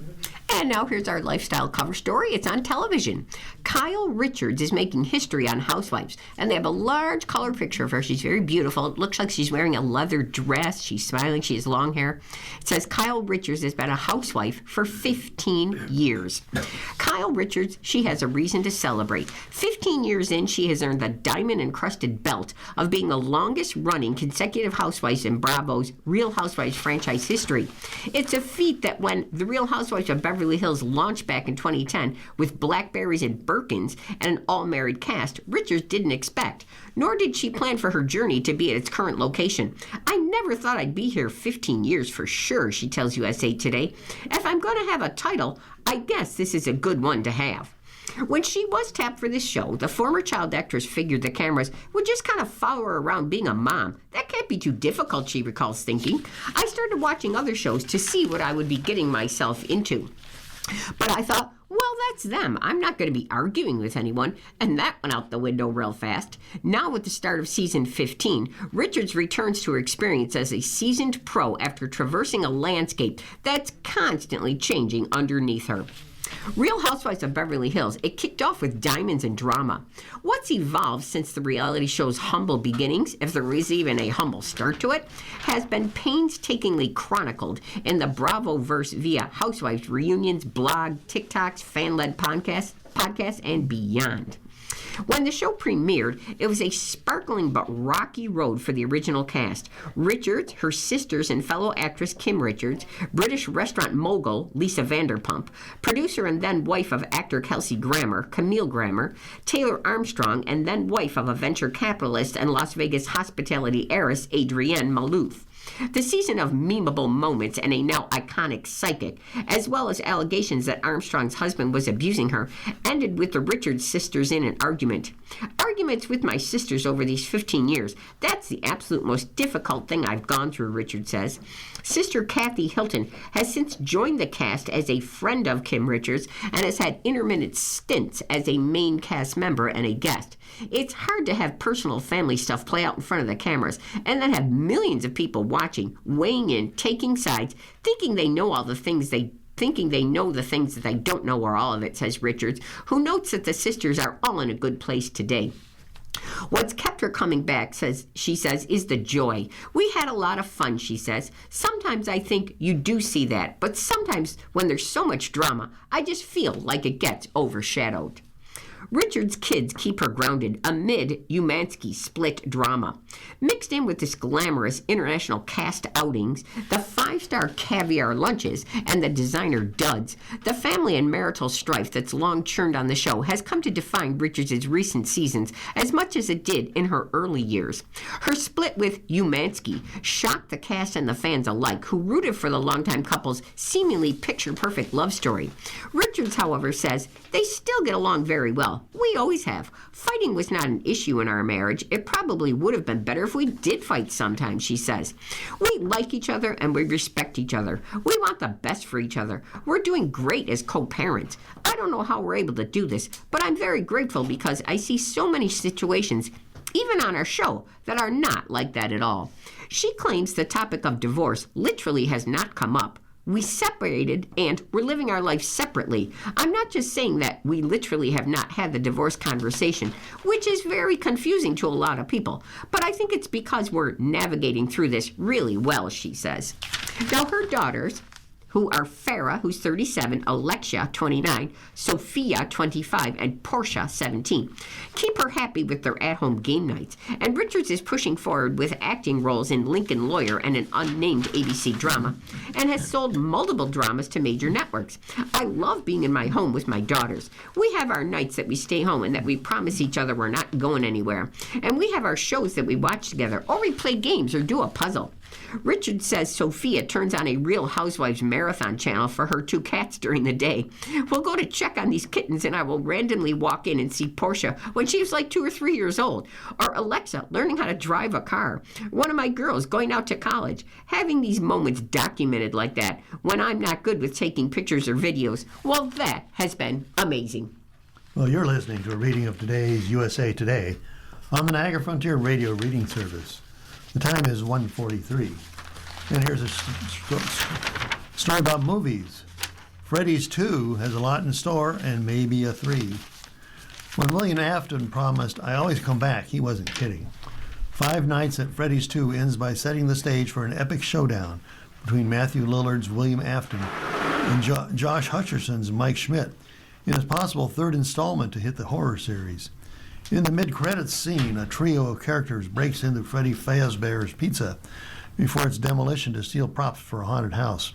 And now here's our lifestyle cover story. It's on television. Kyle Richards is making history on Housewives, and they have a large color picture of her. She's very beautiful. It looks like she's wearing a leather dress. She's smiling. She has long hair. It says Kyle Richards has been a housewife for 15 years. Kyle Richards, she has a reason to celebrate. 15 years in, she has earned the diamond-encrusted belt of being the longest-running consecutive housewife in Bravo's Real Housewives franchise history. It's a feat that when The Real Housewives of Beverly Hills launched back in 2010 with Blackberries and Birkins and an all-married cast, Richards didn't expect, nor did she plan for her journey to be at its current location. I never thought I'd be here 15 years for sure, she tells USA Today. If I'm going to have a title, I guess this is a good one to have. When she was tapped for this show, the former child actress figured the cameras would just kind of follow her around being a mom. That can't be too difficult, she recalls thinking. I started watching other shows to see what I would be getting myself into. But I thought, well, that's them. I'm not going to be arguing with anyone. And that went out the window real fast. Now, with the start of season 15, Richards returns to her experience as a seasoned pro after traversing a landscape that's constantly changing underneath her. Real Housewives of Beverly Hills, it kicked off with diamonds and drama. What's evolved since the reality show's humble beginnings, if there is even a humble start to it, has been painstakingly chronicled in the Bravoverse via Housewives reunions, blog, TikToks, fan-led podcasts, and beyond. When the show premiered, it was a sparkling but rocky road for the original cast. Richards, her sisters and fellow actress Kim Richards, British restaurant mogul Lisa Vanderpump, producer and then wife of actor Kelsey Grammer, Camille Grammer, Taylor Armstrong, and then wife of a venture capitalist and Las Vegas hospitality heiress Adrienne Maloof. The season of memeable moments and a now iconic psychic, as well as allegations that Armstrong's husband was abusing her, ended with the Richards sisters in an argument. Arguments with my sisters over these 15 years, that's the absolute most difficult thing I've gone through, Richards says. Sister Kathy Hilton has since joined the cast as a friend of Kim Richards and has had intermittent stints as a main cast member and a guest. It's hard to have personal family stuff play out in front of the cameras and then have millions of people watching, weighing in, taking sides, thinking they know the things that they don't know or all of it, says Richards, who notes that the sisters are all in a good place today. What's kept her coming back, she says, is the joy. We had a lot of fun, she says. Sometimes I think you do see that, but sometimes when there's so much drama, I just feel like it gets overshadowed. Richard's kids keep her grounded amid Umansky's split drama. Mixed in with this glamorous international cast outings, the five-star caviar lunches, and the designer duds, the family and marital strife that's long churned on the show has come to define Richards' recent seasons as much as it did in her early years. Her split with Umansky shocked the cast and the fans alike, who rooted for the longtime couple's seemingly picture-perfect love story. Richards, however, says they still get along very well. We always have. Fighting was not an issue in our marriage. It probably would have been better if we did fight sometimes, she says. We like each other and we respect each other. We want the best for each other. We're doing great as co-parents. I don't know how we're able to do this, but I'm very grateful because I see so many situations, even on our show, that are not like that at all. She claims the topic of divorce literally has not come up. We separated and we're living our life separately. I'm not just saying that we literally have not had the divorce conversation, which is very confusing to a lot of people, but I think it's because we're navigating through this really well, she says. Now, her daughters, who are Farrah, who's 37, Alexia, 29, Sophia, 25, and Portia, 17. Keep her happy with their at-home game nights. And Richards is pushing forward with acting roles in Lincoln Lawyer and an unnamed ABC drama, and has sold multiple dramas to major networks. I love being in my home with my daughters. We have our nights that we stay home and that we promise each other we're not going anywhere. And we have our shows that we watch together, or we play games or do a puzzle. Richard says Sophia turns on a Real Housewives marathon channel for her two cats during the day. We'll go to check on these kittens and I will randomly walk in and see Portia when she was like 2 or 3 years old. Or Alexa learning how to drive a car. One of my girls going out to college. Having these moments documented like that when I'm not good with taking pictures or videos, well, that has been amazing. Well, you're listening to a reading of today's USA Today on the Niagara Frontier Radio Reading Service. The time is 1:43. And here's a story about movies Freddy's 2 has a lot in store and maybe a 3. When William Afton promised, "I always come back," he wasn't kidding. Five Nights at Freddy's 2 ends by setting the stage for an epic showdown between Matthew Lillard's William Afton and Josh Hutcherson's Mike Schmidt in his possible third installment to hit the horror series. In the mid-credits scene, a trio of characters breaks into Freddy Fazbear's Pizza before its demolition to steal props for a haunted house.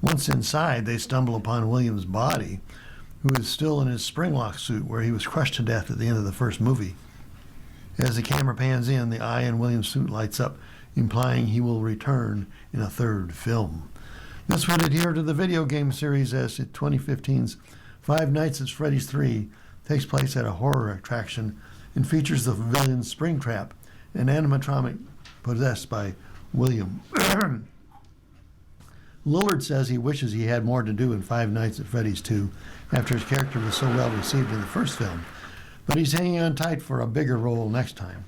Once inside, they stumble upon William's body, who is still in his Springlock suit where he was crushed to death at the end of the first movie. As the camera pans in, the eye in William's suit lights up, implying he will return in a third film. This would adhere to the video game series, as 2015's Five Nights at Freddy's 3 takes place at a horror attraction and features the villain Springtrap, an animatronic possessed by William. Lillard says he wishes he had more to do in Five Nights at Freddy's 2 after his character was so well received in the first film, but he's hanging on tight for a bigger role next time.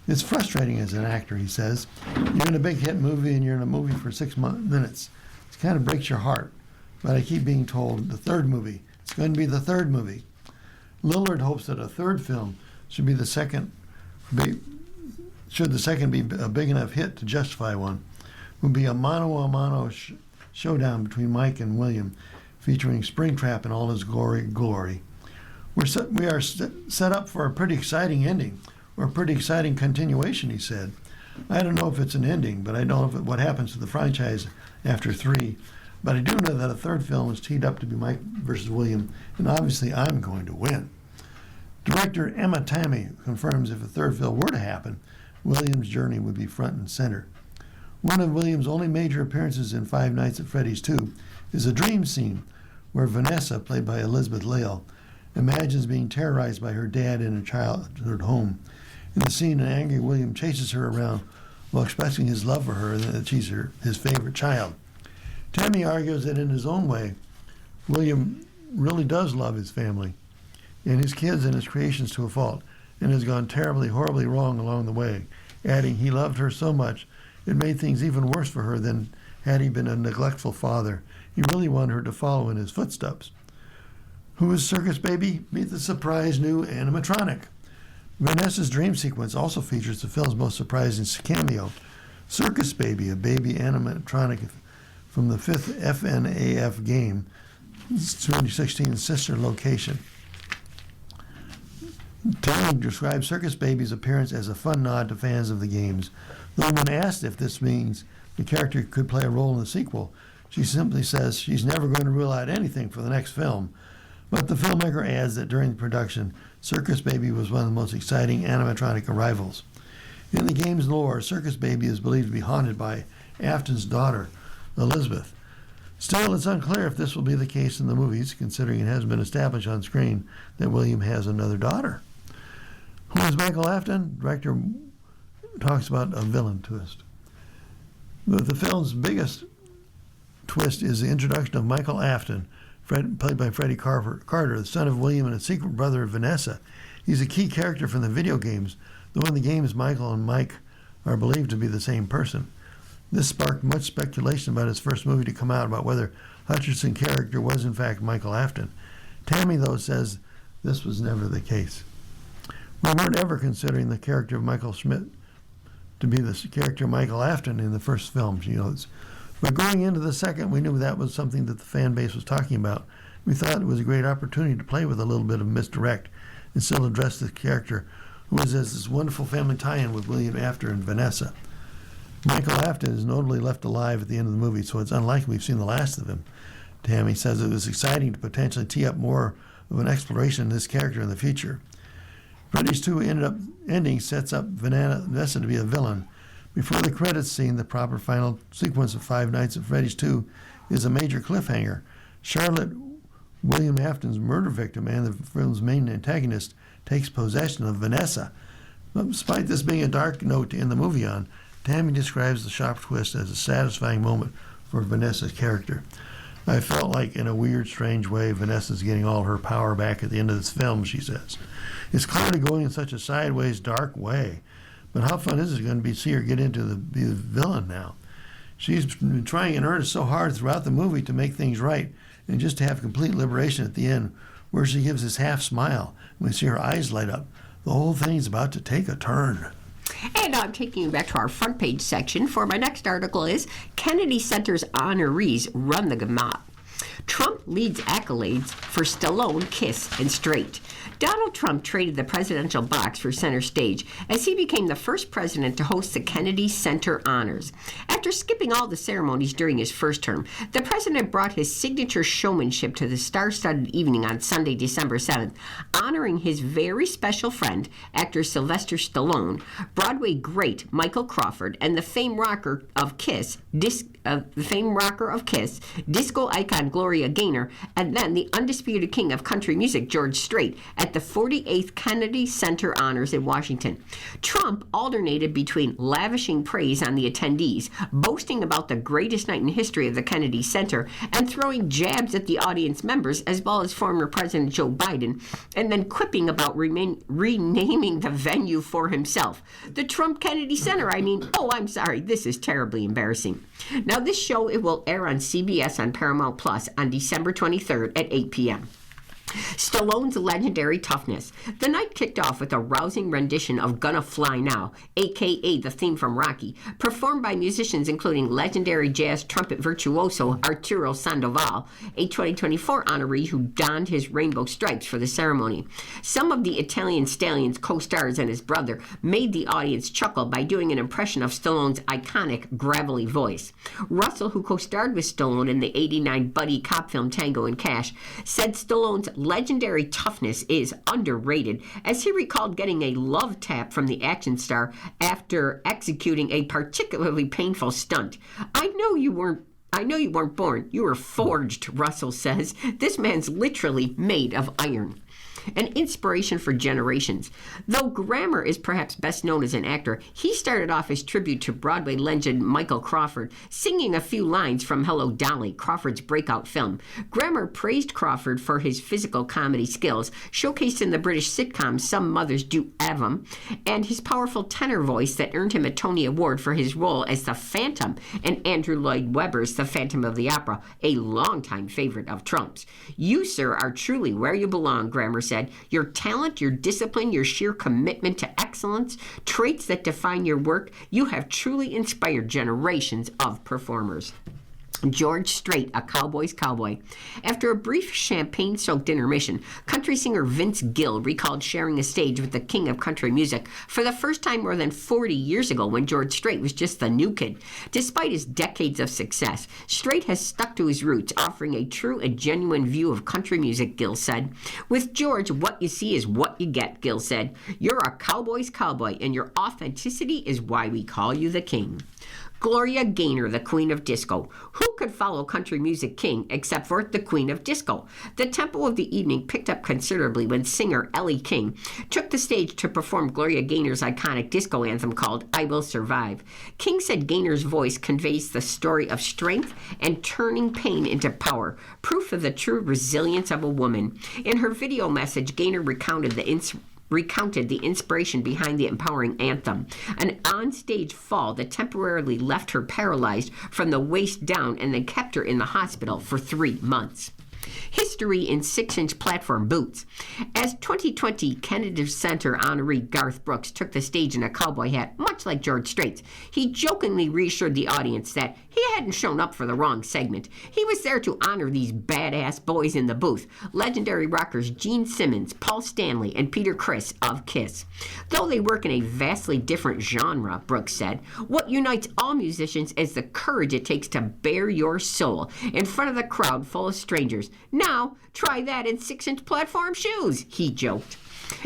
It's frustrating as an actor, he says. You're in a big hit movie and you're in a movie for 6 minutes. It kind of breaks your heart, but I keep being told the third movie. It's going to be the third movie. Lillard hopes that a third film should the second be a big enough hit to justify one. Would be a mano-a-mano showdown between Mike and William, featuring Springtrap in all his glory. We are set up for a pretty exciting ending, or a pretty exciting continuation, he said. I don't know if it's an ending, but I don't know what happens to the franchise after 3. But I do know that a third film is teed up to be Mike versus William, and obviously I'm going to win. Director Emma Tammy confirms if a third film were to happen, William's journey would be front and center. One of William's only major appearances in Five Nights at Freddy's 2 is a dream scene where Vanessa, played by Elizabeth Lail, imagines being terrorized by her dad in a childhood home. In the scene, an angry William chases her around while expressing his love for her and that she's his favorite child. Tammy argues that in his own way, William really does love his family and his kids and his creations to a fault, and has gone terribly, horribly wrong along the way, adding he loved her so much it made things even worse for her than had he been a neglectful father. He really wanted her to follow in his footsteps. Who is Circus Baby? Meet the surprise new animatronic. Vanessa's dream sequence also features the film's most surprising cameo, Circus Baby, a baby animatronic from the 5th FNAF game, 2016 sister location. Tammy describes Circus Baby's appearance as a fun nod to fans of the games. Though when asked if this means the character could play a role in the sequel, she simply says she's never going to rule out anything for the next film. But the filmmaker adds that during the production, Circus Baby was one of the most exciting animatronic arrivals. In the game's lore, Circus Baby is believed to be haunted by Afton's daughter, Elizabeth. Still, it's unclear if this will be the case in the movies, considering it hasn't been established on screen that William has another daughter. Who is Michael Afton? Director talks about a villain twist. But the film's biggest twist is the introduction of Michael Afton, played by Freddie Carter, the son of William and a secret brother of Vanessa. He's a key character from the video games, though in the games Michael and Mike are believed to be the same person. This sparked much speculation about his first movie to come out about whether Hutcherson's character was in fact Michael Afton. Tammy, though, says this was never the case. We weren't ever considering the character of Michael Schmidt to be the character Michael Afton in the first film, she notes. But going into the second, we knew that was something that the fan base was talking about. We thought it was a great opportunity to play with a little bit of misdirect and still address the character who was as this wonderful family tie-in with William Afton and Vanessa. Michael Afton is notably left alive at the end of the movie, so it's unlikely we've seen the last of him. Tammy says it was exciting to potentially tee up more of an exploration of this character in the future. Freddy's 2 ending sets up Vanessa to be a villain. Before the credits scene, the proper final sequence of Five Nights at Freddy's 2 is a major cliffhanger. Charlotte, William Afton's murder victim and the film's main antagonist, takes possession of Vanessa. But despite this being a dark note to end the movie on, Tammy describes the sharp twist as a satisfying moment for Vanessa's character. I felt like, in a weird, strange way, Vanessa's getting all her power back at the end of this film, she says. It's clearly going in such a sideways, dark way. But how fun is it going to be to see her get into be the villain now? She's been trying in earnest so hard throughout the movie to make things right and just to have complete liberation at the end, where she gives this half smile when we see her eyes light up. The whole thing's about to take a turn. And I'm taking you back to our front page section for my next article is Kennedy Center's honorees run the gamut. Trump leads accolades for Stallone, Kiss, and Strait. Donald Trump traded the presidential box for center stage as he became the first president to host the Kennedy Center Honors. After skipping all the ceremonies during his first term, the president brought his signature showmanship to the star-studded evening on Sunday, December 7th, honoring his very special friend, actor Sylvester Stallone, Broadway great Michael Crawford, and the famed rocker of Kiss, disco icon Gloria Gaynor, and then the undisputed king of country music, George Strait, at the 48th Kennedy Center Honors in Washington. Trump alternated between lavishing praise on the attendees, boasting about the greatest night in history of the Kennedy Center, and throwing jabs at the audience members as well as former President Joe Biden, and then quipping about renaming the venue for himself. The Trump Kennedy Center, I'm sorry, this is terribly embarrassing. Now, this show, it will air on CBS on Paramount Plus on December 23rd at 8 p.m. Stallone's legendary toughness. The night kicked off with a rousing rendition of Gonna Fly Now, a.k.a. the theme from Rocky, performed by musicians including legendary jazz trumpet virtuoso Arturo Sandoval, a 2024 honoree who donned his rainbow stripes for the ceremony. Some of the Italian Stallion's co-stars and his brother made the audience chuckle by doing an impression of Stallone's iconic gravelly voice. Russell, who co-starred with Stallone in the '89 buddy cop film Tango and Cash, said Stallone's legendary toughness is underrated, as he recalled getting a love tap from the action star after executing a particularly painful stunt. I know you weren't born. You were forged, Russell says. This man's literally made of iron. An inspiration for generations. Though Grammer is perhaps best known as an actor, he started off his tribute to Broadway legend Michael Crawford, singing a few lines from Hello, Dolly, Crawford's breakout film. Grammer praised Crawford for his physical comedy skills, showcased in the British sitcom Some Mothers Do Have 'Em, and his powerful tenor voice that earned him a Tony Award for his role as the Phantom in Andrew Lloyd Webber's The Phantom of the Opera, a longtime favorite of Trump's. You, sir, are truly where you belong, Grammer said. Your talent, your discipline, your sheer commitment to excellence, traits that define your work, you have truly inspired generations of performers. George Strait, a cowboy's cowboy. After a brief champagne-soaked intermission, country singer Vince Gill recalled sharing a stage with the king of country music for the first time more than 40 years ago when George Strait was just the new kid. Despite his decades of success, Strait has stuck to his roots, offering a true and genuine view of country music, Gill said. With George, what you see is what you get, Gill said. You're a cowboy's cowboy, and your authenticity is why we call you the king. Gloria Gaynor, the Queen of Disco. Who could follow country music king except for the Queen of Disco? The tempo of the evening picked up considerably when singer Ellie King took the stage to perform Gloria Gaynor's iconic disco anthem called I Will Survive. King said Gaynor's voice conveys the story of strength and turning pain into power, proof of the true resilience of a woman. In her video message, Gaynor recounted the inspiration behind the empowering anthem, an onstage fall that temporarily left her paralyzed from the waist down and then kept her in the hospital for 3 months. History in 6-inch platform boots. As 2020 Kennedy Center honoree Garth Brooks took the stage in a cowboy hat, much like George Strait's, he jokingly reassured the audience that he hadn't shown up for the wrong segment. He was there to honor these badass boys in the booth, legendary rockers Gene Simmons, Paul Stanley, and Peter Criss of Kiss. Though they work in a vastly different genre, Brooks said, what unites all musicians is the courage it takes to bare your soul in front of the crowd full of strangers. Now, try that in 6-inch platform shoes, he joked.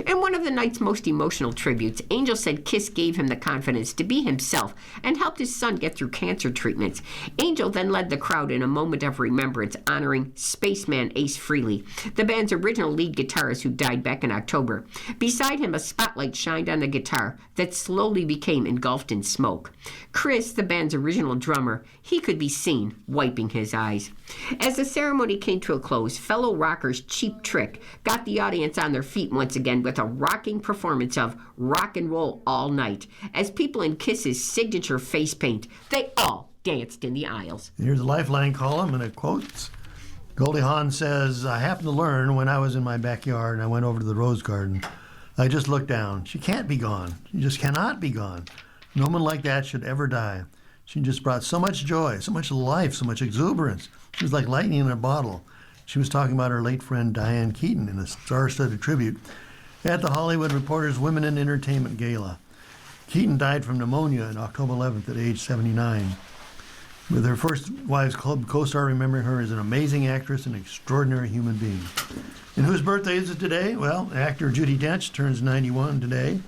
In one of the night's most emotional tributes, Angel said Kiss gave him the confidence to be himself and helped his son get through cancer treatments. Angel then led the crowd in a moment of remembrance, honoring spaceman Ace Frehley, the band's original lead guitarist who died back in October. Beside him, a spotlight shined on the guitar that slowly became engulfed in smoke. Chris, the band's original drummer, he could be seen wiping his eyes. As the ceremony came to a close, fellow rockers Cheap Trick got the audience on their feet once again with a rocking performance of Rock and Roll All Night. As people in Kiss's signature face paint, they all danced in the aisles. Here's a Lifeline column and it quotes. Goldie Hawn says, I happened to learn when I was in my backyard and I went over to the rose garden. I just looked down. She can't be gone. She just cannot be gone. No one like that should ever die. She just brought so much joy, so much life, so much exuberance. She was like lightning in a bottle. She was talking about her late friend Diane Keaton in a star-studded tribute at the Hollywood Reporter's Women in Entertainment Gala. Keaton died from pneumonia on October 11th at age 79. With her First Wives Club co-star remembering her as an amazing actress and extraordinary human being. And whose birthday is it today? Well, actor Judi Dench turns 91 today.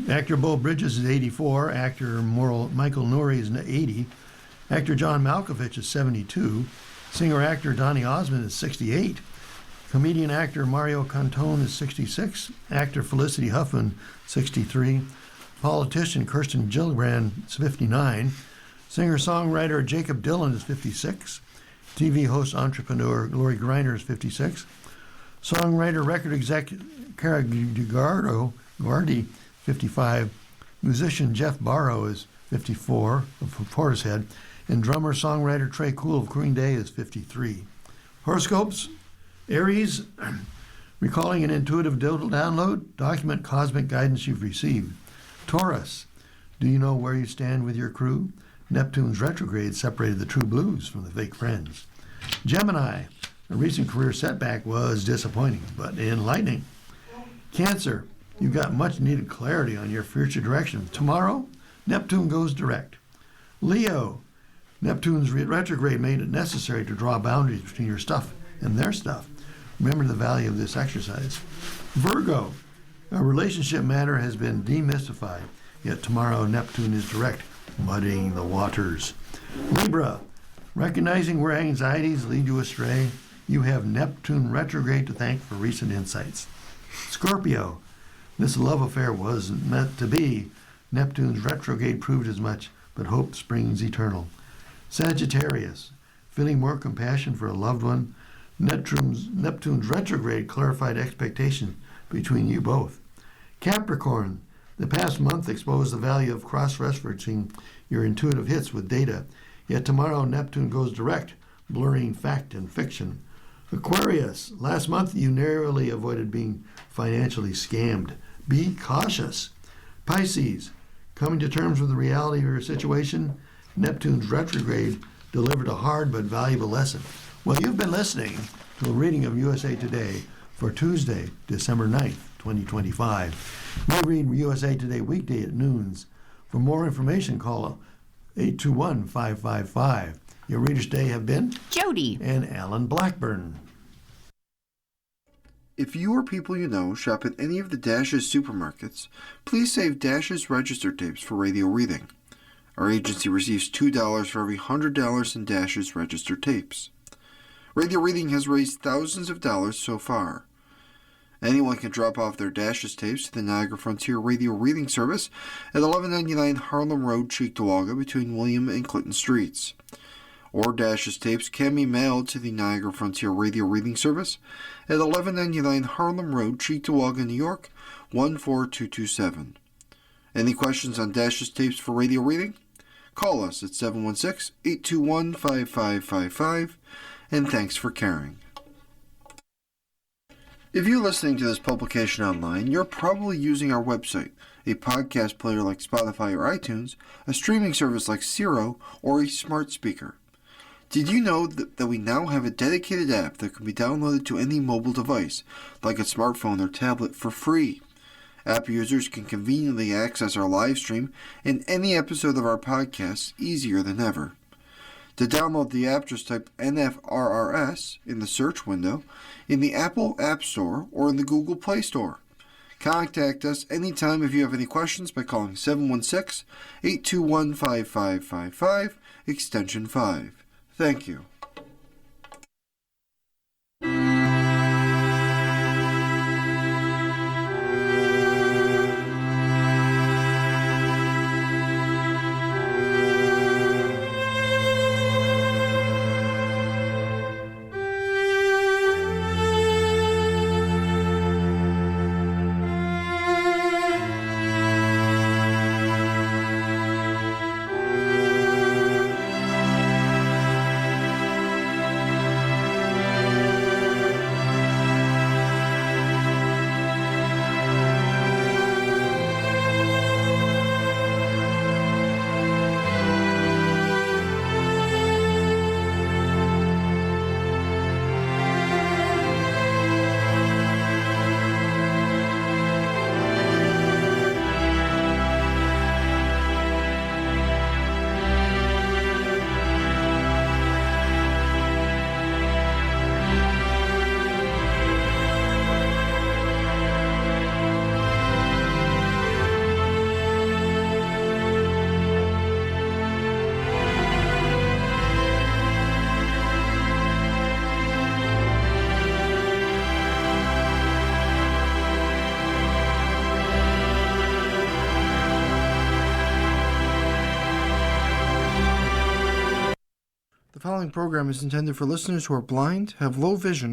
Actor Beau Bridges is 84. Actor Michael Nouri is 80. Actor John Malkovich is 72. Singer-actor Donny Osmond is 68. Comedian-actor Mario Cantone is 66. Actor Felicity Huffman, 63. Politician Kirsten Gillibrand is 59. Singer-songwriter Jacob Dylan is 56. TV host entrepreneur Lori Greiner is 56. Songwriter record exec Cara Guardi, 55. Musician Jeff Barrow is 54 of Portishead. And drummer songwriter Trey Cool of Green Day is 53. Horoscopes: Aries, recalling an intuitive download, document cosmic guidance you've received. Taurus, do you know where you stand with your crew? Neptune's retrograde separated the true blues from the fake friends. Gemini, a recent career setback was disappointing, but enlightening. Cancer, you've got much needed clarity on your future direction. Tomorrow, Neptune goes direct. Leo, Neptune's retrograde made it necessary to draw boundaries between your stuff and their stuff. Remember the value of this exercise. Virgo, a relationship matter has been demystified, yet tomorrow Neptune is direct, muddying the waters. Libra, recognizing where anxieties lead you astray, you have Neptune retrograde to thank for recent insights. Scorpio, this love affair wasn't meant to be. Neptune's retrograde proved as much, but hope springs eternal. Sagittarius, feeling more compassion for a loved one, Neptune's retrograde clarified expectations between you both. Capricorn, the past month exposed the value of cross-referencing your intuitive hits with data, yet tomorrow Neptune goes direct, blurring fact and fiction. Aquarius, last month you narrowly avoided being financially scammed. Be cautious. Pisces, coming to terms with the reality of your situation, Neptune's retrograde delivered a hard but valuable lesson. Well, you've been listening to a reading of USA Today for Tuesday, December 9th, 2025. We read USA Today weekday at noons. For more information, call 821-555. Your readers today have been Jody and Alan Blackburn. If you or people you know shop at any of the Dash's supermarkets, please save Dash's register tapes for radio reading. Our agency receives $2 for every $100 in Dash's register tapes. Radio reading has raised thousands of dollars so far. Anyone can drop off their Dash's tapes to the Niagara Frontier Radio Reading Service at 1199 Harlem Road, Cheektowaga, between William and Clinton Streets. Or Dash's tapes can be mailed to the Niagara Frontier Radio Reading Service at 1199 Harlem Road, Cheektowaga, New York, 14227. Any questions on Dash's tapes for radio reading? Call us at 716-821-5555, and thanks for caring. If you're listening to this publication online, you're probably using our website, a podcast player like Spotify or iTunes, a streaming service like Siro, or a smart speaker. Did you know that we now have a dedicated app that can be downloaded to any mobile device, like a smartphone or tablet, for free? App users can conveniently access our live stream and any episode of our podcast easier than ever. To download the app, just type NFRRS in the search window in the Apple App Store or in the Google Play Store. Contact us anytime if you have any questions by calling 716-821-5555, extension 5. Thank you. following program is intended for listeners who are blind, have low vision,